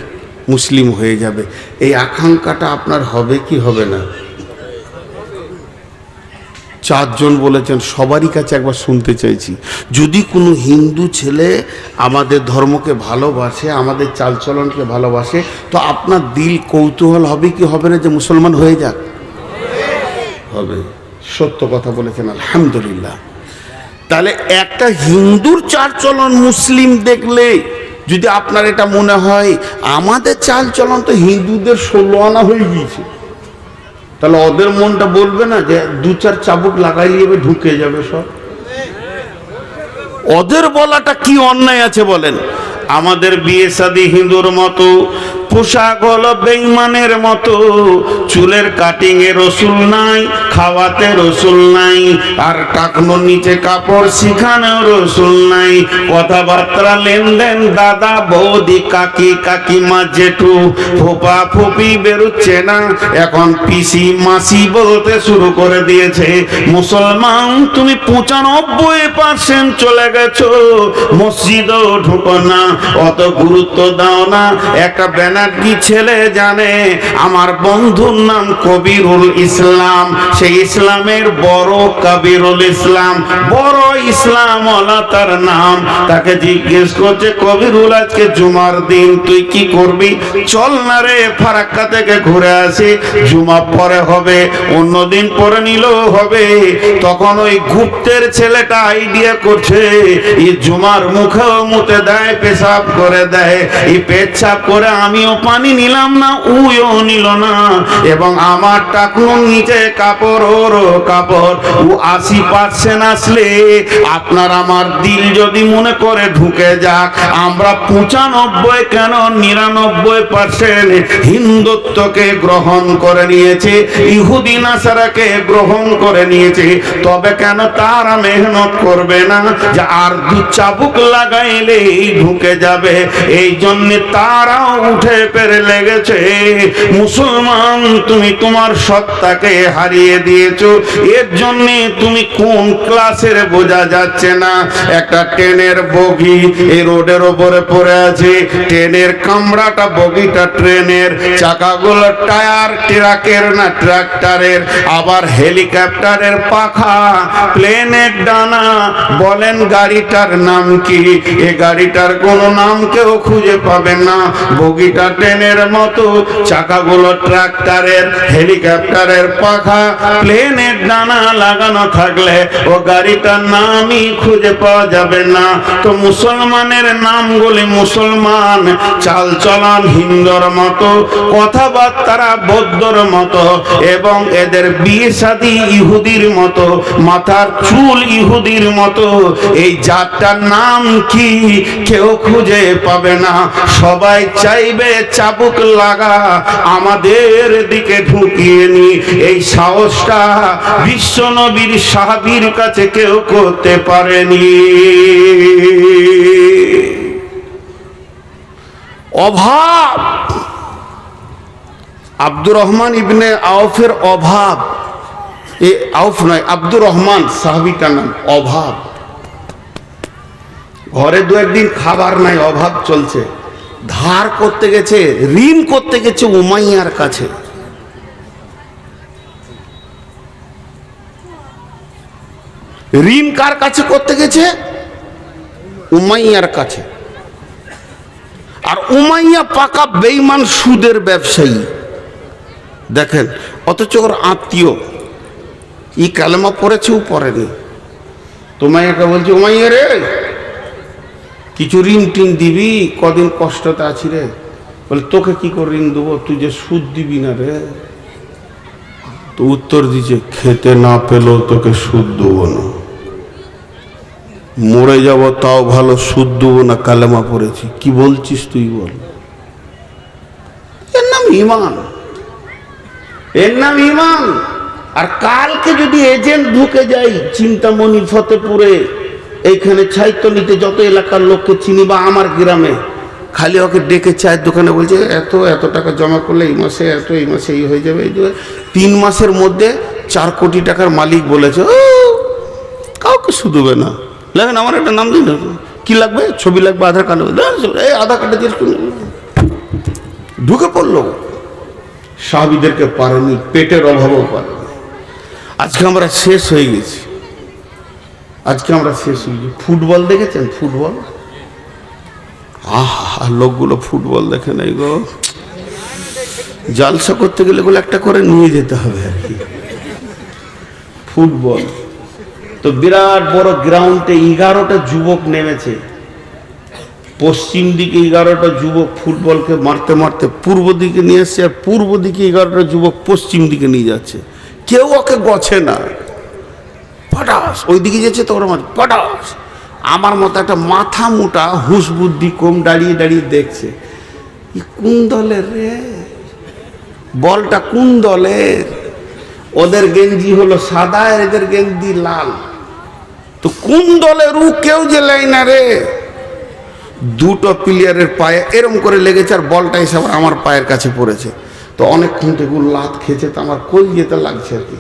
মুসলিম হয়ে যাবে। এই আকাঙ্ক্ষাটা আপনার হবে কি হবে না? 4 জন বলেছেন, সবারই কাছে একবার শুনতে চাইছি, যদি কোনো হিন্দু ছেলে আমাদের ধর্মকে ভালোবাসে, আমাদের চালচলনকে ভালোবাসে, তো আপনার দিল কৌতূহল হবে কি হবে না যে মুসলমান হয়ে যাক? হবে। সত্য কথা বলেছেন, আলহামদুলিল্লাহ। তাহলে একটা হিন্দুর চালচলন মুসলিম দেখলে যদি আপনার এটা মনে হয় আমাদের চালচলন তো হিন্দুদের 16 আনা হয়ে গিয়েছে, তাহলে ওদের মনটা বলবে না যে 2-4 চাবুক লাগাই নিয়ে ঢুকে যাবে সব? ওদের বলাটা কি অন্যায় আছে বলেন? আমাদের বিয়ে শাদী হিন্দুর মতো, পোশাক হলো বেঈমানের মতো, চুলের কাটিং এ রসুল নাই, খাওয়াতে রসুল নাই, আর টাকনোর নিচে কাপড় শিখানোর রসুল নাই, কথাবার্তা লেনদেন দাদা বৌদি কাকি কাকিমা জেঠু ফুপা ফুপি বেরোচ্ছে না, এখন পিসি মাসি বলতে শুরু করে দিয়েছে। মুসলমান তুমি 95% চলে গেছো, মসজিদও ঢুকো না, অত গুরুত্ব দাও না। একটা ব্যানার্জি ছেলে জানে আমার বন্ধুর নাম কবিরুল ইসলাম, সেই ইসলামের বড় কবিরুল ইসলাম, বড় ইসলাম ওলা তার নাম। তাকে জিজ্ঞেস করছে, কবিরুল আজকে জুমার দিন তুই কি করবি? চল না রে ফারাক্কা থেকে ঘুরে আসি, জুমা পরে হবে, অন্যদিন পরে নিলেও হবে। তখন ওই গুপ্তের ছেলেটা আইডিয়া করছে, এই জুমার মুখেও মুতে দেয়, পেশাব করে দেয়, এই পেচ্ছাপ করে আমিও পানি নিলাম না, উইও নিল না, এবং আমার টাকনুর নিচে কাপড় ওরও কাপড়। ও 80% আসলে আপনার আমার দিল যদি মনে করে ঢুকে যাক, আমরা 95 কেন 99% হিন্দুত্বকে গ্রহণ করে নিয়েছে, ইহুদি নাসারাকে গ্রহণ করে নিয়েছে, তবে কেন তারা মেহনত করবে না যে আর 2 চাবুক লাগাইলেই ঢুকে যাবে? এই জন্য তারাও উঠে পেরে লেগেছে। মুসলমান তুমি তোমার সত্তাকে হারিয়ে দিয়েছো, এর জন্য তুমি কোন ক্লাসের বোঝা যাচ্ছে না। একটা ট্রেনের বগি এই রোডের ওপরে পড়ে আছে, ট্রেনের কামড়াটা বগিটা ট্রেনের, চাকাগুলো টায়ার ট্রাকের না ট্রাক্টরের, আবার হেলিকপ্টারের পাখা, প্লেনের ডানা, বলেন গাড়িটার নাম কি? এই গাড়িটার কোনো নাম কেউ খুঁজে পাবে না। বগিটা ট্রেনের মতো, চাকাগুলো ট্রাক্টরের, হেলিকপ্টারের পাখা, প্লেনের ডানা লাগানো থাকলে ও গাড়িটার নামই খুঁজে পাওয়া যাবে না। তো মুসলমানের নামগুলি মুসলমান, চাল চলন হিন্দুর মতো, কথাবার্তা বৌদ্ধর মতো, এবং এদের বিয়ে শাদী ইহুদির মতো, মাথার চুল ইহুদির মতো। এই জাতটার নাম কি কেউ খুঁজে পাবে না। সবাই চাইবে চাবুক লাগা আমাদের দিকে ঢুকিয়ে নি। এই সাহসটা বিশ্ব নবীর সাহাবীর কাছে কেউ করতে পারেনি। অভাব, আব্দুর রহমান ইবনে আউফের অভাব, এ আউফ নয়, আব্দুর রহমান সাহাবীটার নাম। অভাব, ঘরে 2-1 দিন খাবার নাই, অভাব চলছে, ধার করতে গেছে, ঋণ করতে গেছে উমাইয়ার কাছে। ঋণ কার কাছে করতে গেছে? উমাইয়ার কাছে। আর উমাইয়া পাকা বেঈমান, সুদের ব্যবসায়ী। দেখেন, অথচ ওর আত্মীয়, ই কালেমা পড়েছেও পড়েনি। উমাইয়াকে বলছে, উমাইয়া রে কিছু ঋণ টিন দিবি, কদিন কষ্টতে আছি রে। বলে, তোকে কি করে ঋণ দেবো, তুই যে সুদ দিবি না রে। তো উত্তর দিচ্ছে, খেতে না পেলেও তোকে সুদ দেবো না, মরে যাব তাও ভালো, সুদ দেবো না, কালেমা পড়েছি। কি বলছিস তুই বল? এর নাম ঈমান, এর নাম ঈমান। আর কালকে যদি এজেন্ট ঢুকে যাই চিন্তামণি, ফতেপুরে, এইখানে ছাইতলিতে যত এলাকার লোককে চিনি বা আমার গ্রামে, খালি ওকে ডেকে চায়ের দোকানে বলছে এত টাকা জমা করলে এই মাসে এই মাসে এই হয়ে যাবে, এই 3 মাসের মধ্যে 4 কোটি টাকার মালিক বলেছে, কাউকে শুধবে না। লাগেন আমার একটা নাম দিন, কি লাগবে, ছবি লাগবে, আধার কার্ড, এই আধার কার্ডে ঢুকে পড়লো। সাহাবীদেরকে পারেনি, পেটের অভাবও পারেনি। আজকে আমরা শেষ হয়ে গেছি, ফুটবল দেখেছেন? ফুটবল, লোকগুলো ফুটবল দেখে নাই গো। জালসা করতে গেলে এগুলো একটা করে নিয়ে যেতে হবে আর কি। ফুটবল তো বিরাট বড় গ্রাউন্ডে 11টা যুবক নেমেছে। পশ্চিম দিকে 11টা যুবক ফুটবলকে মারতে মারতে পূর্ব দিকে নিয়ে এসছে, আর পূর্ব দিকে 11টা যুবক পশ্চিম দিকে নিয়ে যাচ্ছে। কেউ ওকে গছে না, পটাস ওই দিকে যাচ্ছে, তো ওরা পটাস। আমার মতো একটা মাথা মোটা হুশ বুদ্ধি কম দাঁড়িয়ে দাঁড়িয়ে দেখছে, কোন দলের রে, বলটা কোন দলের? ওদের গেঞ্জি হলো সাদা, এদের গেঞ্জি লাল, তো কোন দলের ও কেউ যে লাই না রে। দুটো প্লেয়ারের পায়ে এরম করে লেগেছে, আর বলটা এসে আমার পায়ের কাছে পড়েছে। তো অনেকক্ষণ থেকে লাত খেয়েছে, তো আমার কল যেতে লাগছে আর কি।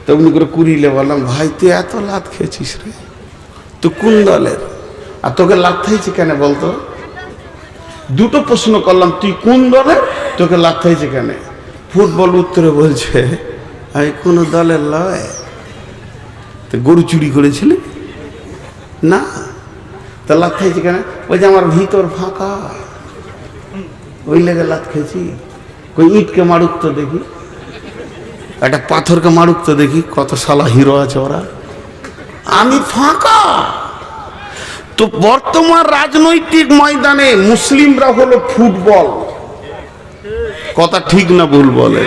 তো এমনি করে কুড়িলে বললাম, ভাই তুই এত লাত খেয়েছিস রে, তুই কোন দলের, আর তোকে লাত খাইছে কেন বলতো? দুটো প্রশ্ন করলাম, তুই কোন দলের, তোকে লাত খাইছে কেন? ফুটবল উত্তরে বলছে, আমি কোনো দলের লয়। তো গরু চুরি করেছিলি না, তা লাত খাইছে কেন? ওই যে আমার ভিতর ফাঁকা, ওই লেগে লাত খেয়েছি। কই ইটকে মারুক তো দেখি, একটা পাথরকে মারুক তো দেখি, কত শালা হিরো আছে ওরা, আমি ফাঁকা। তো বর্তমান রাজনৈতিক ময়দানে মুসলিমরা হলো ফুটবল। কথা ঠিক না ভুল বলে?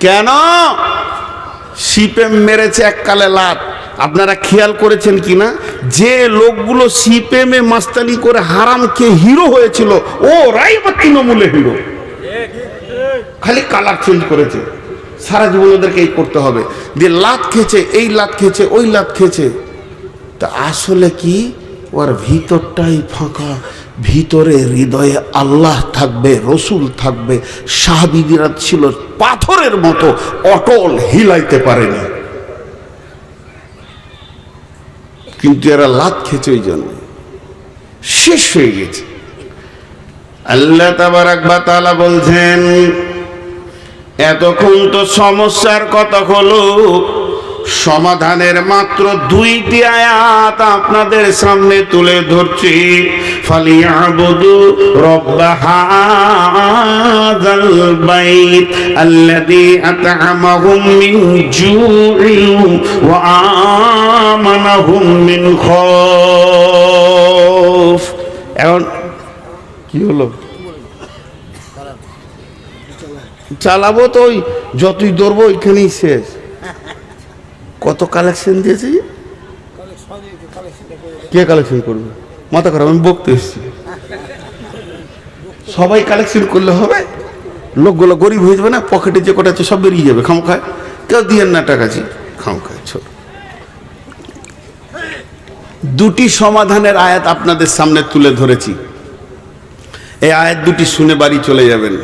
কেন? সিপিএম মেরেছে এককালে লাত। আপনারা খেয়াল করেছেন কিনা, যে লোকগুলো সিপিএমে মাস্তানি করে হারাম খেয়ে হিরো হয়েছিল, ওরাই বা তৃণমূলে হিরো। খালি কালার চেঞ্জ করেছে, সারা জীবন ওদেরকে এই করতে হবে। যে লাত খেয়েছে, এই লাত খেয়েছে, ওই লাত খেয়েছে, তা আসলে কি ওর ভিতরটাই ফাঁকা। ভিতরে হৃদয়ে আল্লাহ থাকবে, রসুল থাকবে। সাহাবীরা ছিল পাথরের মতো অটল, হিলাইতে পারেনি, কিন্তু এরা লাত খেয়েছে, ওই জন্য শেষ হয়ে গেছে। আল্লাহ তাবারাক ওয়া তাআলা বলছেন, এতক্ষণ তো সমস্যার কথা হলো, সমাধানের মাত্র 2টি আয়াত আপনাদের সামনে তুলে ধরছি। ফালিয়াবুদু রব্ব হাযাল বাইত আল্লাযী আত'আমাহুম মিন জু'ইন ওয়া আমানাহুম মিন খাউফ। এখন কি হলো? চালাবো তো, ওই যতই দৌড়বো ওইখানেই শেষ। কত কালেকশন দিয়েছি, কে কালেকশন করবে? মাথা খারাপ, আমি বকতে এসেছি। সবাই কালেকশন করলে হবে? লোকগুলো গরিব হয়ে যাবে না, পকেটে যে কটা আছে সব বেরিয়ে যাবে খামখায়। কেউ দিয়েন না টাকাছি, খামখায়। ছোট 2টি সমাধানের আয়াত আপনাদের সামনে তুলে ধরেছি। এই আয়াত 2টি শুনে বাড়ি চলে যাবেন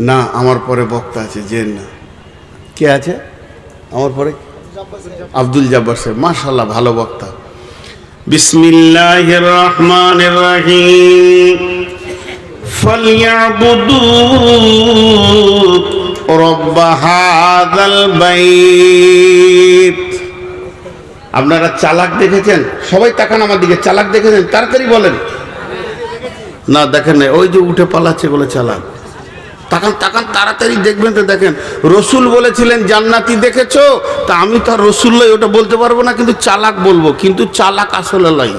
না। আমার পরে বক্তা আছে, যে না কে আছে আমার পরে? আব্দুল জব্বার সাহেব, মাশাআল্লাহ ভালো বক্তা। বিসমিল্লাহির রহমানির রহিম। ফালইয়াবুদু রব্ব হাযাল বাইত। আপনারা চালাক দেখেছেন? সবাই তাকান আমার দিকে। চালাক দেখেছেন? তাড়াতাড়ি বলেন। না দেখেন না, ওই যে উঠে পালাচ্ছে বলে চালাক। তাকান তাকান, তাড়াতাড়ি দেখবেন। তো দেখেন, রসুল বলেছিলেন জান্নাতি দেখেছো, তা আমি তো আর রসুল লই, ওটা বলতে পারবো না, কিন্তু চালাক বলবো। কিন্তু চালাক আসলে লাই,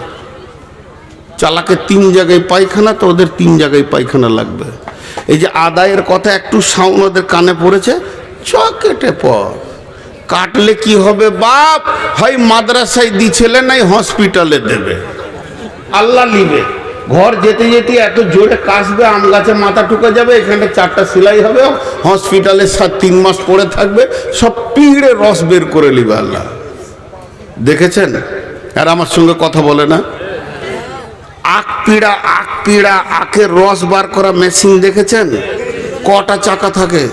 চালাকের 3 জায়গায় পায়খানা, তো ওদের 3 জায়গায় পায়খানা লাগবে। এই যে আদায়ের কথা একটু সাউন্ড ওদের কানে পড়েছে, চকেটে পর কাটলে কি হবে বাপ? হয় মাদ্রাসায় দিছিলে, নাই হসপিটালে দেবে, আল্লাহ নিবে। ঘর যেতে যেতে এত জোরে কাশবে, আম গাছে মাথা ঠুকে যাবে, এখানটা 4টা সেলাই হবে, হসপিটালে 3 মাস পড়ে থাকবে, সব পিঁড়ে রস বের করে নিবে আল্লাহ। দেখেছেন? আর আমার সঙ্গে কথা বলে না। আখ পিড়া আখের রস বার করা মেশিন দেখেছেন? কটা চাকা থাকে?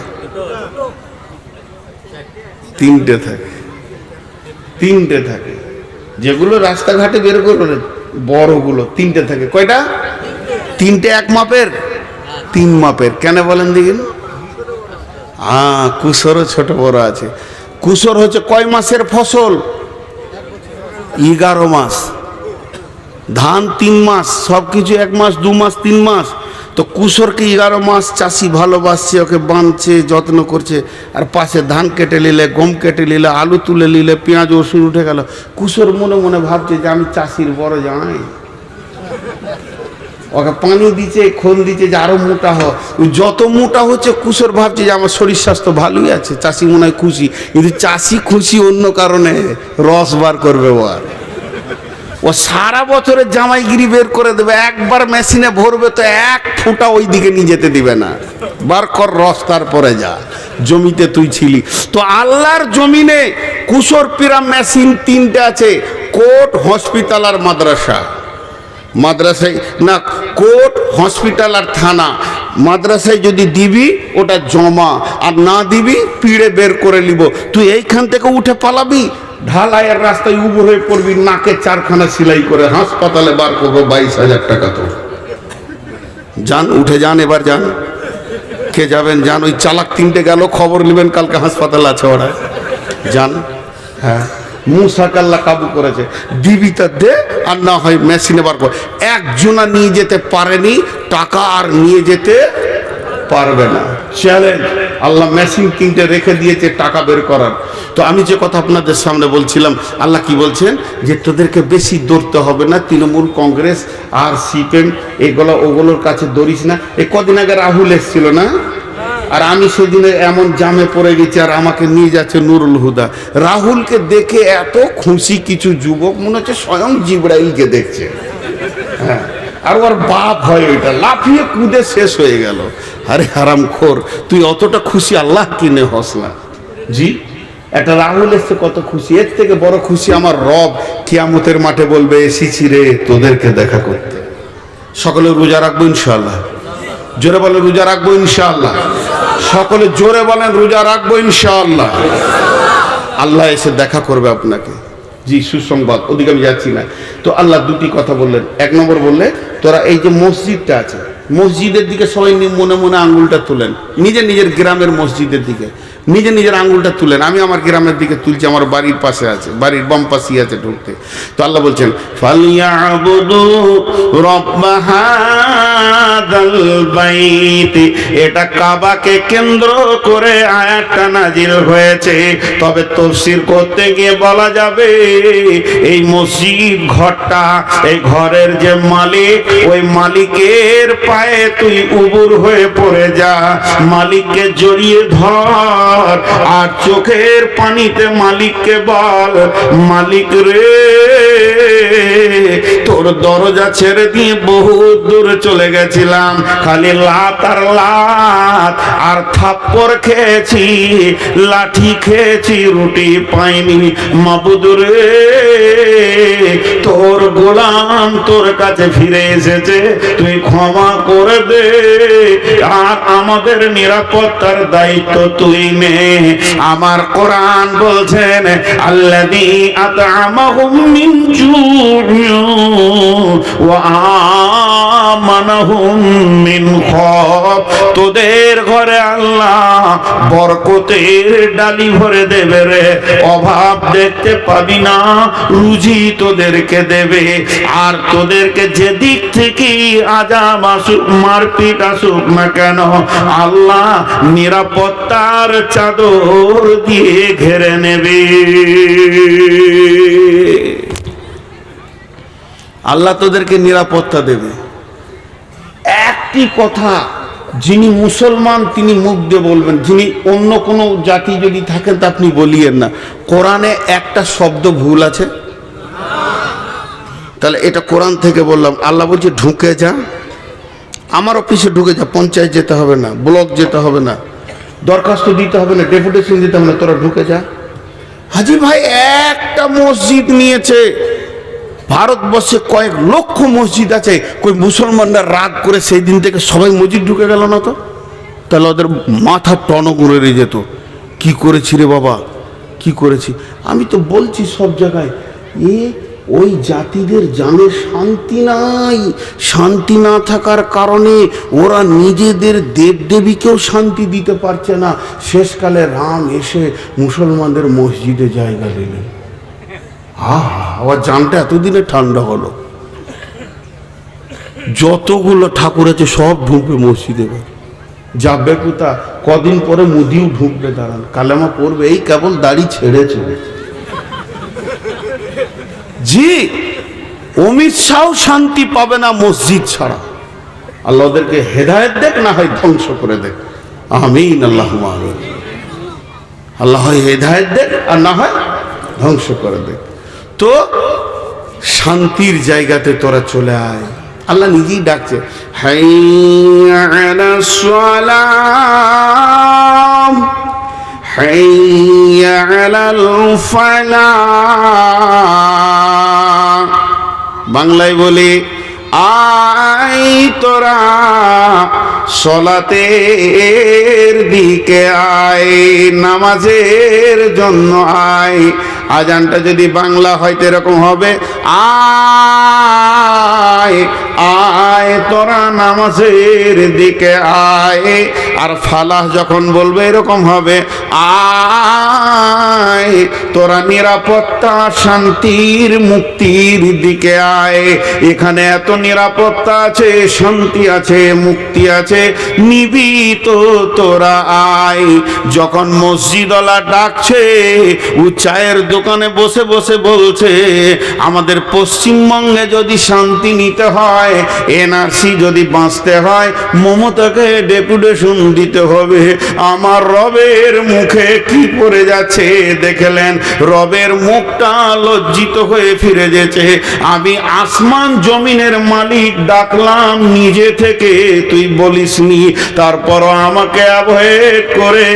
3টে থাকে। 3টে থাকে। যেগুলো রাস্তাঘাটে বের করে বড়গুলো 3টে থাকে। কয়টা? 3টে এক মাপের? 3 মাপের। কেন বলেন দিন? কুসরও ছোট বড় আছে। কুসর হচ্ছে কয় মাসের ফসল? 11 মাস। ধান 3 মাস, সবকিছু 1 মাস 2 মাস 3 মাস। তো কুসরকে 11 মাস চাষি ভালোবাসছে, ওকে বাঁধছে, যত্ন করছে। আর পাশে ধান কেটে নিলে, গম কেটে নিলে, আলু তুলে নিলে, পেঁয়াজ ওষুধ উঠে গেল। কুসর মনে মনে ভাবছে যে আমি চাষির বড় জামাই, ওকে পানি দিচ্ছে, খোল দিচ্ছে যে আরো মোটা হয়। যত মোটা হচ্ছে কুসর ভাবছে যে আমার শরীর স্বাস্থ্য ভালোই আছে, চাষি মনে হয় খুশি। কিন্তু চাষি খুশি অন্য কারণে, রস বার করবে ও সারা বছরের জামাইগিরি বের করে দেবে। একবার মেশিনে ভরবে তো 1 ফুটা ওই দিকে নিয়ে যেতে দিবে না। বার কর রস, তারপরে যা। জমিতে তুই ছিলি তো। আল্লাহর জমিনে কুসর পিরা মেশিন 3টে আছে। কোর্ট, হসপিটাল আর মাদ্রাসা। মাদ্রাসায় না, কোর্ট, হসপিটাল আর থানা। মাদ্রাসায় যদি দিবি ওটা জমা, আর না দিবি পিড়ে বের করে নিব। তুই এইখান থেকে উঠে পালাবি, ঢালাইয়ের রাস্তায় উবর হয়ে পড়বি, নাকে 4খানা সেলাই করে হাসপাতালে বার করবো 22,000 টাকা। তো যান, উঠে যান, এবার যান। কে যাবেন? যান। ওই চালাক 3টে গেল, খবর নেবেন কালকে হাসপাতাল আছে ওরা। যান। হ্যাঁ, মুসাকে আল্লাহ কাবু করেছে। দিবি তা দে, আর না হয় মেশিনে বার কর। একজনা নিয়ে যেতে পারেনি টাকা, আর নিয়ে যেতে পারবে না। চ্যালেঞ্জ। আল্লাহ মেশিন 3টে রেখে দিয়েছে টাকা বের করার। তো আমি যে কথা আপনাদের সামনে বলছিলাম, আল্লাহ কি বলছেন যে তোদেরকে বেশি দৌড়তে হবে না। তৃণমূল, কংগ্রেস আর সিপিএম এগুলো ওগুলোর কাছে দৌড়িস না। এই কদিন আগে রাহুল এসেছিল না, আর আমি সেদিনে এমন জামে পড়ে গেছি, আর আমাকে নিয়ে যাচ্ছে নুরুল হুদা। রাহুলকে দেখে এত খুশি কিছু যুবক, মনে হচ্ছে স্বয়ং জিবরাইলকে দেখছে। হ্যাঁ, আর ওর বাপ হয় ওইটা, লাফিয়ে কুদে শেষ হয়ে গেল। আরে হারামখোর, তুই অতটা খুশি আল্লাহ কিনে হস না। জি, একটা রাহুল এসছে, কত খুশি। এর থেকে বড় খুশি আমার রব কিয়ামতের মাঠে বলবে এসেছি রে তোদেরকে দেখা করতে। সকলে রোজা রাখবো ইনশাআল্লাহ। জোরে বলেন রোজা রাখবো ইনশাআল্লাহ। সকলে জোরে বলেন রোজা রাখবো ইনশাআল্লাহ। আল্লাহ এসে দেখা করবে আপনাকে। জি, সুসংবাদ। ওদিকে আমি যাচ্ছি না। তো আল্লাহ 2টি কথা বললেন। 1 নম্বর বললে, তোরা এই যে মসজিদটা আছে, মসজিদের দিকে সবাই মনে মনে আঙ্গুলটা তুলেন। নিজের নিজের গ্রামের মসজিদের দিকে নিজের নিজের আঙ্গুলটা তুলেন। আমি আমার গ্রামের দিকে তুলছি, আমার বাড়ির পাশে আছে, বাড়ির বাম পাশেই আছে ঢুকতে। তো আল্লাহ বলছেন ফালিয়াবুদু রাব্ব হাযাল বাইত। এটা কাবাকে কেন্দ্র করে আয়াতটা নাজিল হয়েছে। তবে তাফসীর করতে গিয়ে বলা যাবে এই মসজিদ ঘরটা, এই ঘরের যে মালিক, ওই মালিকের পায়ে তুই উবুর হয়ে পড়ে যা, মালিককে জড়িয়ে ধর, আর চোখের পানিতে মালিককে বল, মালিক রে তোর দরজা ছেড়ে দিয়ে বহু দূরে চলে গেছিলাম, খালি লাত আর লাত আর থাপ্পড় খেয়েছি, লাঠি খেয়েছি, রুটি পাইনি। মাবুদ রে তোর গোলাম তোর কাছে ফিরে এসেছে, তুই ক্ষমা করে দে, আর আমাদের নিরাপত্তার দায়িত্ব তুই নে। আমার কোরআন বলছেন আল্লাযী আত'আমাহুম মিন জু'ইন ওয়া আমানাহুম মিন খাউফ। তোদের ঘরে আল্লাহ বরকতের ডালি ভরে দেবে রে, অভাব দেখতে পাবি না, রুজি তোদেরকে দেবে। আর তোদেরকে যে দিক থেকে আযাব আসুক, মারপিট আসুক না কেন, আল্লাহ নিরাপত্তার চাদর দিয়ে ঘেরে নেবে। আল্লাহ তোদেরকে নিরাপত্তা দেবে। একটি কথা যিনি মুসলমান তিনি মুখ দিয়ে বলবেন, যিনি অন্য কোনো জাতি যদি থাকেন তা আপনি বলিয়েন না, কোরআনে একটা শব্দ ভুল আছে? তাহলে এটা কোরআন থেকে বললাম। আল্লাহ বলছে ঢুকে যা, আমার অফিসে ঢুকে যা, পঞ্চায়েত যেতে হবে না, ব্লক যেতে হবে না, দরখাস্ত দিতে হবে না, ডেপুটেশন দিতে হবে না, তোরা ঢুকে যা। হাজি ভাই একটা মসজিদ নিয়েছে, ভারতবর্ষে কয়েক লক্ষ মসজিদ আছে, কই মুসলমানরা রাগ করে সেই দিন থেকে সবাই মসজিদ ঢুকে গেল না? তো তাহলে ওদের মাথা টনক উড়ে যেত, কি করেছি রে বাবা, কি করেছি। আমি তো বলছি সব জায়গায়, ওই জাতিদের জানে শান্তি নাই, শান্তি না থাকার কারণে ওরা নিজেদের দেবদেবীকেও শান্তি দিতে পারছে না। শেষকালে রাম এসে মুসলমানদের মসজিদে জায়গা দিলেন। আবার জানটা এতদিনে ঠান্ডা হলো। যতগুলো ঠাকুর আছে সব ঢুকবে মসজিদে, যাবে কোথা? কদিন পরে মোদিও ঢুকবে, দাঁড়ান কালেমা পড়বে, এই কেবল দাড়ি ছেড়েছে। জি, অমিত শাহ শান্তি পাবে না মসজিদ ছাড়া। আল্লাহ ওদেরকে হেদায়েত দেখ, না হয় ধ্বংস করে দেখ। আমিন, আল্লাহুম্মা আমিন। আল্লাহ হয় হেদায়েত দেখ, আর না হয় ধ্বংস করে দেখ। তো শান্তির জায়গাতে তোরা চলে আয়। আল্লাহ নিজেই ডাকছে, হাইয়া আলাস সালাম, হাইয়া আলাল ফালাহ। বাংলায় বলি, আয় তোরা সলাতের দিকে আয়, নামাজের জন্য আয়। আজানটা যদি বাংলা হয় তো এরকম হবে, আয় আয় তোরা নামাজের দিকে আয়। আর ফালাহ যখন বলবে এরকম হবে, আয় তোরা নিরাপত্তা, শান্তির, মুক্তির দিকে আয়। এখানে এত নিরাপত্তা আছে, শান্তি আছে, মুক্তি আছে, নিবি তো তোরা আয়। যখন মসজিদওয়ালা ডাকছে, ও চায়ের দোকানে বসে বসে বলছে, আমাদের পশ্চিমবঙ্গে যদি শান্তি নিতে হয়, এনআরসি যদি বাঁচতে হয়, মমতাকে ডেপুটেশন দিতে হবে। আমার রবের মুখে কি পড়ে যাচ্ছে দেখলেন? রবের মুখটা লজ্জিত হয়ে ফিরে যেছে। আমি আসমান জমিনের মালিক ডাকলাম নিজে থেকে, তুই বলিসনি, তারপরও আমাকে অ্যাভয়েড করে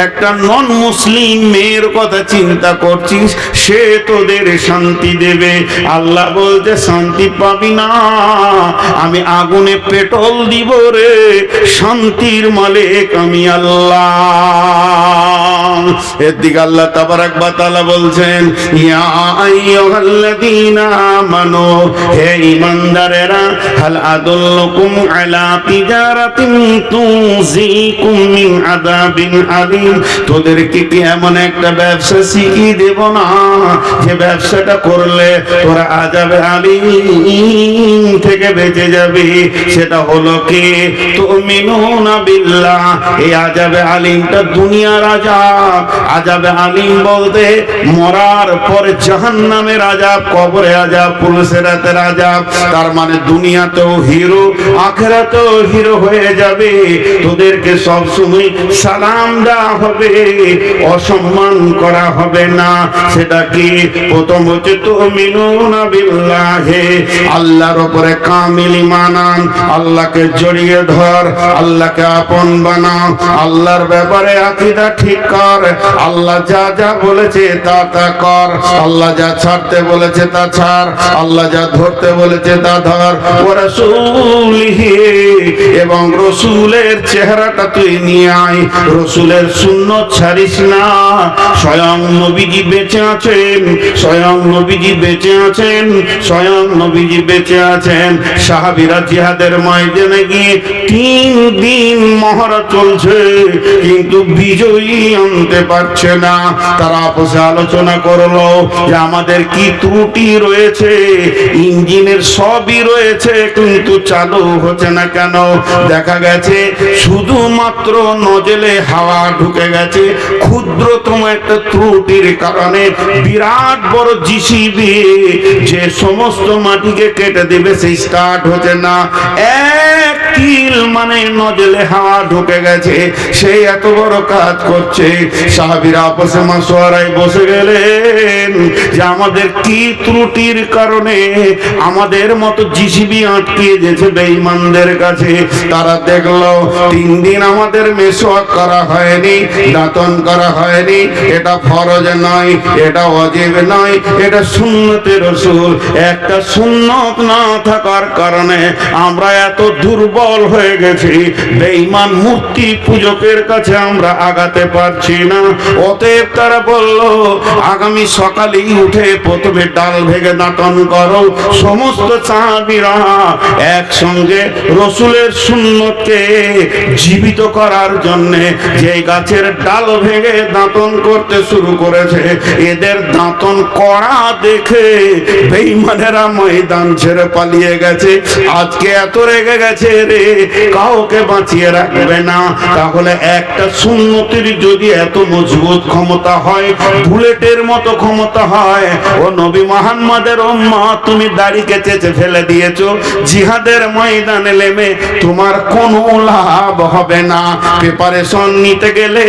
একটা নন মুসলিম মেয়ের কথা চিন্তা করছিস, সে তোদের শান্তি দেবে। আল্লাহ বলতে, শান্তি পাবি না, আমি আগুনে পেট্রোল দিব রে, শান্তির মালিক আমি আল্লাহ। এদিকে আল্লাহ তাবারাক ওয়া তাআলা বলছেন, ইয়া আইয়ুহাল্লাযীনা আমানু, হে ঈমানদারেরা, হাল আদুল্লুকুম আলা তিজারাতিন তুনজিকুম মিন আযাবিন আলীম, তোদেরকে কি এমন একটা ব্যবসা শিখিয়ে দেব না, যে ব্যবসাটা করলে তোরা আযাবে আলীম থেকে বেঁচে যাবে? সেটা হলো কি? তুমিনুনা বিল্লাহ। এই আযাবে আলীমটা দুনিয়ার আযাব। আযাবে আলীম বলতে মরার পরে জাহান্নামের আযাব, কবরে আযাব, পুলসিরাতের আযাব। তার মানে দুনিয়াতেও হিরো, আখিরাতেও হিরো হয়ে যাবে। তোদেরকে সব সময় সালাম দেওয়া হবে, অসম্মান করা হবে না। সেটা কি? প্রথম হচ্ছে তুমিনুনা বিল্লাহি, আল্লাহর উপরে কামিল ঈমান আন, আল্লাহকে জড়িয়ে ধর, আল্লাহকে আপন বানাও, আল্লাহর ব্যাপারে আকীদা ঠিক কর, আল্লাহ যা যা বলেছে তা তা কর, আল্লাহ যা ছাড়তে বলেছে তা ছাড়, আল্লাহ যা ধরতে বলেছে তা ধর। ওয়া রাসূলিহি, এবং রসুলের চেহারাটা তুই নিয়ে আয়, রসুলের সুন্নত ছাড়িস না। স্বয়ং নবীজি বেঁচে আছেন, স্বয়ং নবীজি বেঁচে আছেন, স্বয়ং নবীজি বেঁচে আছেন। সাহাবীরা জিহাদের ময়দানে গিয়ে 3 দিন মহড়া চলছে, কিন্তু বিজয়ী আনতে পারছে না। তারা আপসে আলোচনা করলো যে আমাদের কি ত্রুটি রয়েছে, ইঞ্জিনের সবই রয়েছে কিন্তু চালু হচ্ছে না কেন? দেখা গেছে শুধুমাত্র নজলে হাওয়া ঢুকে গেছে, ক্ষুদ্রতম একটা ত্রুটির কারণে বিরাট বড় জিসিবি যে সমস্ত মাটিকে কেটে দেবে, সেই স্টার্ট হচ্ছে না। এক তিল মানে নজলে হাওয়া ঢুকে গেছে, সেই এত বড় কাজ করছে। সাহাবীরা আপসে মাসওয়ারায় বসে গেলেন যে আমাদের কি ত্রুটির কারণে আমাদের মতো জিসিবি আটকিয়ে গেছে বেঈমানদের কাছে। তারা দেখলো 3 দিন আমাদের মেসওয়াক করা হয়নি, দাঁতন করা হয়নি, এটা ফরজ নয়, এটা ওয়াজিব নয়, এটা সুন্নতে রাসূল। একটা সুন্নত না থাকার কারণে আমরা এত দুর্বল হয়ে গেছি, বেঈমান মূর্তি পূজকের কাছে আমরা আগাতে পারছি না। অতএব তারা বলল আগামী সকালেই উঠে প্রথমে ডাল ভেঙে দাঁতন করো। সমস্ত সাহাবীরা একসঙ্গে রসুলের সুন্নতকে জীবিত করার জন্য যে গাছের ডাল ভেঙে দাঁতন করতে শুরু করেছে, এদের দাঁতন করা দেখে বেঈমানেরা ময়দান ছেড়ে পালিয়ে গেছে। আজকে এত রেগে গেছে রে, কাউকে বাঁচিয়ে রাখবে না। তাহলে একটা সুন্নতির যদি এত মজবুত ক্ষমতা হয়, বুলেটের মতো ক্ষমতা হয়, ও নবী মুহাম্মদের উম্মত তুমি দাড়িকে চেঁচে ফেলে দিয়েছো, জিহাদের ময়দানে নেমে তোমার কোনো লাভ হবে না। প্রিপারেশন নিতে গেলে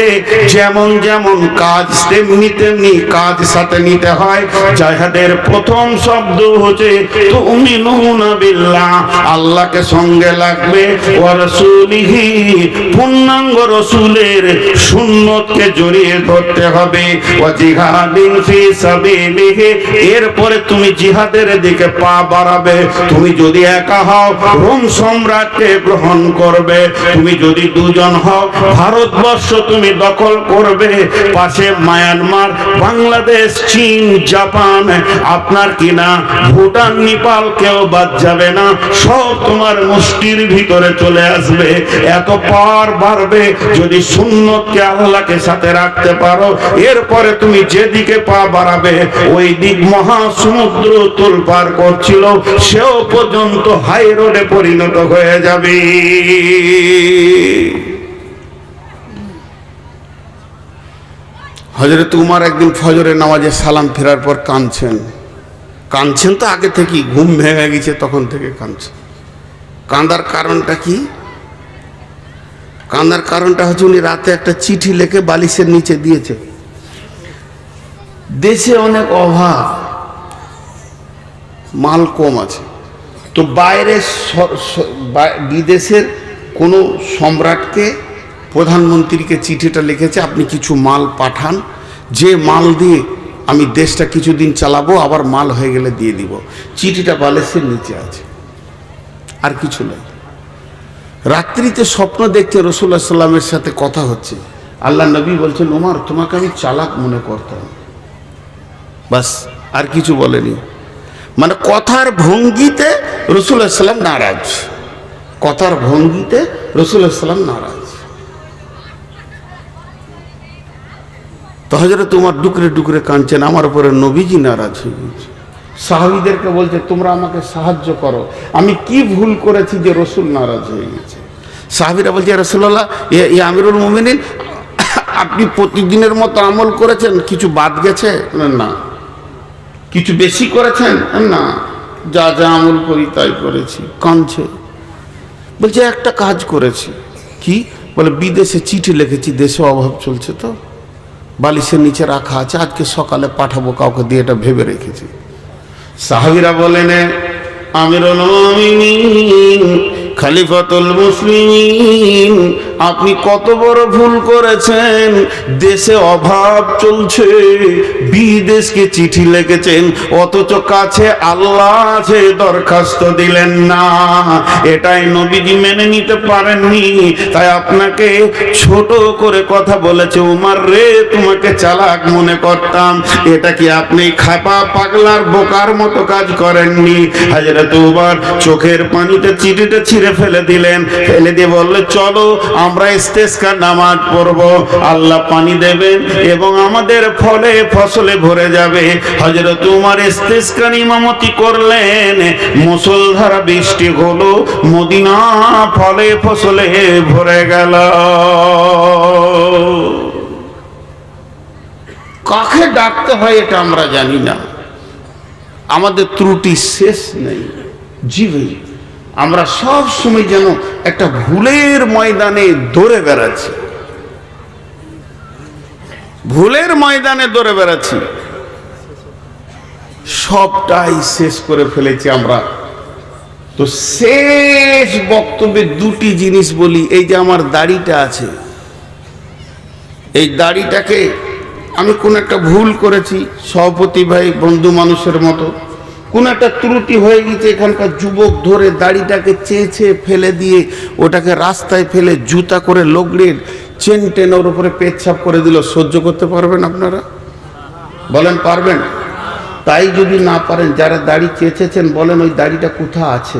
যেমন যেমন কাজ তেমনি তেমনি কাজ সাথে নিতে হয়। জিহাদের প্রথম শব্দ হচ্ছে তুমিনুনা বিল্লাহ, আল্লাহকে সঙ্গে লাগবে, ওয়া রাসূলিহি, পূর্ণাঙ্গ রাসূলের সুন্নতকে জড়িয়ে ধরতে হবে, ওয়া জিহাদিন ফি সাবিলিহি, এরপরে তুমি জিহাদের দিকে পা বাড়াবে। তুমি যদি একা হও রোম সম্রাটকে গ্রহণ করবে, তুমি যদি দুজন হও ভারতবর্ষ তুমি দখল করবে, পাশে মায়ানমার, বাংলাদেশ, চীন, জাপান, আপনার কিনা ভুটান, নেপাল কেউ বাদ যাবে না, সব তোমার মুষ্টির ভিতরে চলে আসবে। এত পাওয়ার বাড়বে যদি সুন্নতকে আল্লাহকে সাথে রাখতে পারো। এরপরে তুমি যেদিকে পা বাড়াবে ওই দিক মহাসমুদ্র তোলপাড় করছিল, সেও পর্যন্ত হাই রোডে পরিণত হয়ে যাবে। হযরত উমর একদিন ফজরের নামাজে সালাম ফেরার পর কাঁদছেন তো আগে থেকেই, ঘুম ভেঙে গেছে তখন থেকে কাঁদছেন। কাঁদার কারণটা কি? কাঁদার কারণটা হচ্ছে উনি রাতে একটা চিঠি লিখে বালিশের নিচে দিয়েছে। দেশে অনেক অভাব, মাল কম আছে, তো বাইরে বিদেশের কোনো সম্রাটকে, প্রধানমন্ত্রীকে চিঠিটা লিখেছে আপনি কিছু মাল পাঠান, যে মাল দিয়ে আমি দেশটা কিছুদিন চালাবো, আবার মাল হয়ে গেলে দিয়ে দিব। চিঠিটা বালিশের নিচে আছে, আর কিছু নেই। রাত্রিতে স্বপ্ন দেখতে রাসূলুল্লাহ সাল্লাল্লাহু আলাইহি ওয়াসাল্লামের সাথে কথা হচ্ছে। আল্লাহ নবী বলছেন ওমর তোমাকে আমি চালাক মনে করতাম, বাস, আর কিছু বলেনি। মানে কথার ভঙ্গিতে রাসূলুল্লাহ সাল্লাল্লাহু আলাইহি ওয়াসাল্লাম নারাজ, কথার ভঙ্গিতে রাসূলুল্লাহ সাল্লাল্লাহু আলাইহি ওয়াসাল্লাম নারাজ। তো হযরত উমর ডুকরে ডুকরে কাঁদছেন, আমার উপরে নবীজি নারাজ হয়ে গেছে। সাহাবীদেরকে বলছে তোমরা আমাকে সাহায্য করো, আমি কি ভুল করেছি যে রাসূল নারাজ হয়ে গেছে। সাহাবীরা বলছে রাসূলুল্লাহ, ইয়া আমিরুল মুমিনিন, আপনি প্রতিদিনের মতো আমল করেছেন, কিছু বাদ গেছে? না। কিছু বেশি করেছেন? না, যা যা আমল করি তাই করেছি। কাঁদছে, বলছে একটা কাজ করেছি। কি? বলে বিদেশে চিঠি লিখেছি, দেশে অভাব চলছে তো বালিশের নিচে রাখা আছে, আজকে সকালে পাঠাবো, কাউকে দিয়ে এটা ভেবে রেখেছি। সাহাবীরা বলেন আমিরুল মুমিনিন, খলিফাতুল মুসলিমিন, আপনি কত বড় ভুল করেছেন। দেশে অভাব চলছে, বিদেশকে চিঠি লিখেছেন, অথচ কাছে আল্লাহ আছে, দরখাস্ত দিলেন না। এটাই নবীজি মেনে নিতে পারেননি, তাই আপনাকে ছোট করে কথা বলেছে। উমর রে, তোমাকে চালাক মনে করতাম, এটা কি আপনি খাপা পাগলার বোকার মতো কাজ করেননি? হযরত উমর চোখের পানিতে চিঠিটা ছিঁড়ে ফেলে দিলেন, ফেলে দিয়ে বললে চলো আমরা ইস্তেসকার নামাজ পড়ব, আল্লাহ পানি দেবেন এবং আমাদের ফলে ফসলে ভরে যাবে। হযরত উমর ইস্তেসকার ইমামতি করলেন, মুষলধারা বৃষ্টি হলো, মদিনা ফলে ফসলে ভরে গেল। কাকে ডাকতে হয় এটা আমরা জানি না, আমাদের ত্রুটি শেষ নেই। জি ভাই, আমরা সব সময় যেন একটা ভুলের ময়দানে দৌড়ে বেড়াচ্ছি, ভুলের ময়দানে দৌড়ে বেড়াচ্ছি। সবটাই শেষ করে ফেলেছি আমরা। তো শেষ বক্তব্যে দুটি জিনিস বলি। এই যে আমার দাড়িটা আছে, এই দাড়িটাকে আমি কোন একটা ভুল করেছি, সভাপতি ভাই বন্ধু মানুষের মতো কোন একটা ত্রুটি হয়ে গেছে, এখানকার যুবক ধরে দাড়িটাকে চেঁচে ফেলে দিয়ে ওটাকে রাস্তায় ফেলে জুতা করে লগড়িয়ে চেন টেনে ওর উপরে পেচ্ছাপ করে দিল। সহ্য করতে পারবেন আপনারা? বলেন পারবেন? তাই যদি না পারেন, যারা দাড়ি চেঁচেছেন বলেন ওই দাড়িটা কোথা আছে?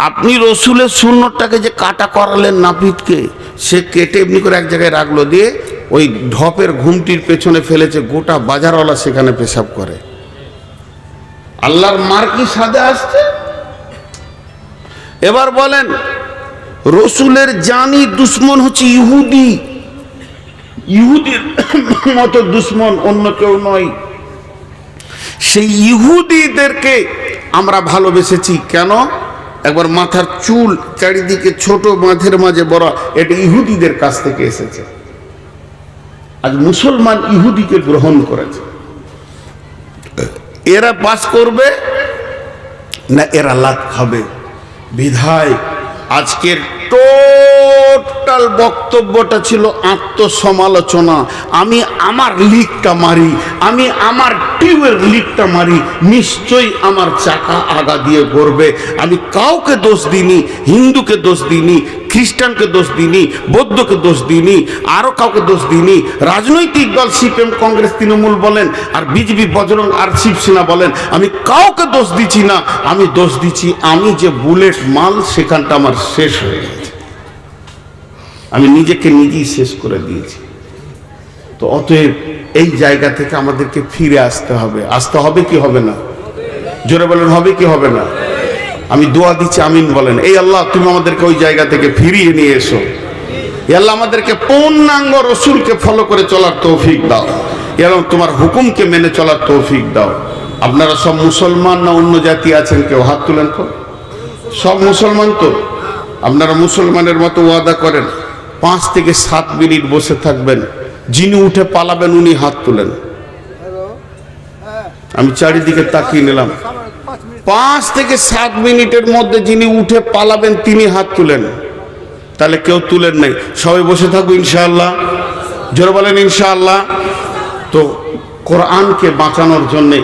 আপনি রসুলের সুন্নতটাকে যে কাটা করালেন নাপিতকে, সে কেটে এমনি করে এক জায়গায় রাখলো, দিয়ে ওই ঢপের ঘুমটির পেছনে ফেলেছে, গোটা বাজারওয়ালা সেখানে পেশাব করে। আল্লাহর মার কি সাদে আসছে? এবার বলেন, রসুলের জানি দুশ্মন হচ্ছে ইহুদি, ইহুদির মতো দুশ্মন অন্য কেউ নয়। সেই ইহুদিদেরকে আমরা ভালোবেসেছি কেন? একবার মাথার চুল চারিদিকে ছোট, মাঝের মাঝে বড়, এটা ইহুদিদের কাছ থেকে এসেছে। আজ মুসলমান ইহুদিকে গ্রহণ করেছে। এরা পাস করবে না এরা লাত খাবে? বিধায় আজকের টোটাল বক্তব্যটা ছিল আত্মসমালোচনা। আমি আমার লিকটা মারি, আমি আমার টিউবের লিকটা মারি, নিশ্চয়ই আমার চাকা আগা দিয়ে ঘুরবে। আমি কাউকে দোষ দিইনি, হিন্দুকে দোষ দিইনি, খ্রিস্টানকে দোষ দিইনি, বৌদ্ধকে দোষ দিইনি, আরো কাউকে দোষ দিইনি। রাজনৈতিক দল সিপিএম, কংগ্রেস, তৃণমূল বলেন, আর বিজেপি, বজরং আর শিবসেনা বলেন, আমি কাউকে দোষ দিচ্ছি না। আমি দোষ দিচ্ছি আমি যে বুলেট মাল, সেখানটা আমার শেষ হয়ে গেছে, আমি নিজেকে নিজেই শেষ করে দিয়েছি। তো অতএব এই জায়গা থেকে আমাদেরকে ফিরে আসতে হবে। আসতে হবে কি হবে না? জোরে বলেন, হবে কি হবে না? আমি দোয়া দিচ্ছি, আমিন বলেন। এই আল্লাহ, তুমি আমাদেরকে ওই জায়গা থেকে ফিরিয়ে নিয়ে এসো। এই আল্লাহ, আমাদেরকে পূর্ণাঙ্গ রসুলকে ফলো করে চলার তৌফিক দাও এবং তোমার হুকুমকে মেনে চলার তৌফিক দাও। আপনারা সব মুসলমান না অন্য জাতি আছেন? কেউ হাত তুলেন তো। সব মুসলমান তো? আপনারা মুসলমানের মতো ওয়াদা করেন 5 থেকে 7 মিনিট বসে থাকবেন, যিনি উঠে পালাবেন উনি হাত তুলেন। আমি চারিদিকে তাকিয়ে নিলাম, 5 থেকে 7 মিনিটের মধ্যে যিনি উঠে পালাবেন তিনি হাত তুলেন। তাহলে কেউ তুলেন নাই, সবাই বসে থাকবো ইনশাআল্লাহ। জোরে বলেন ইনশাআল্লাহ। তো কোরআনকে বাঁচানোর জন্যে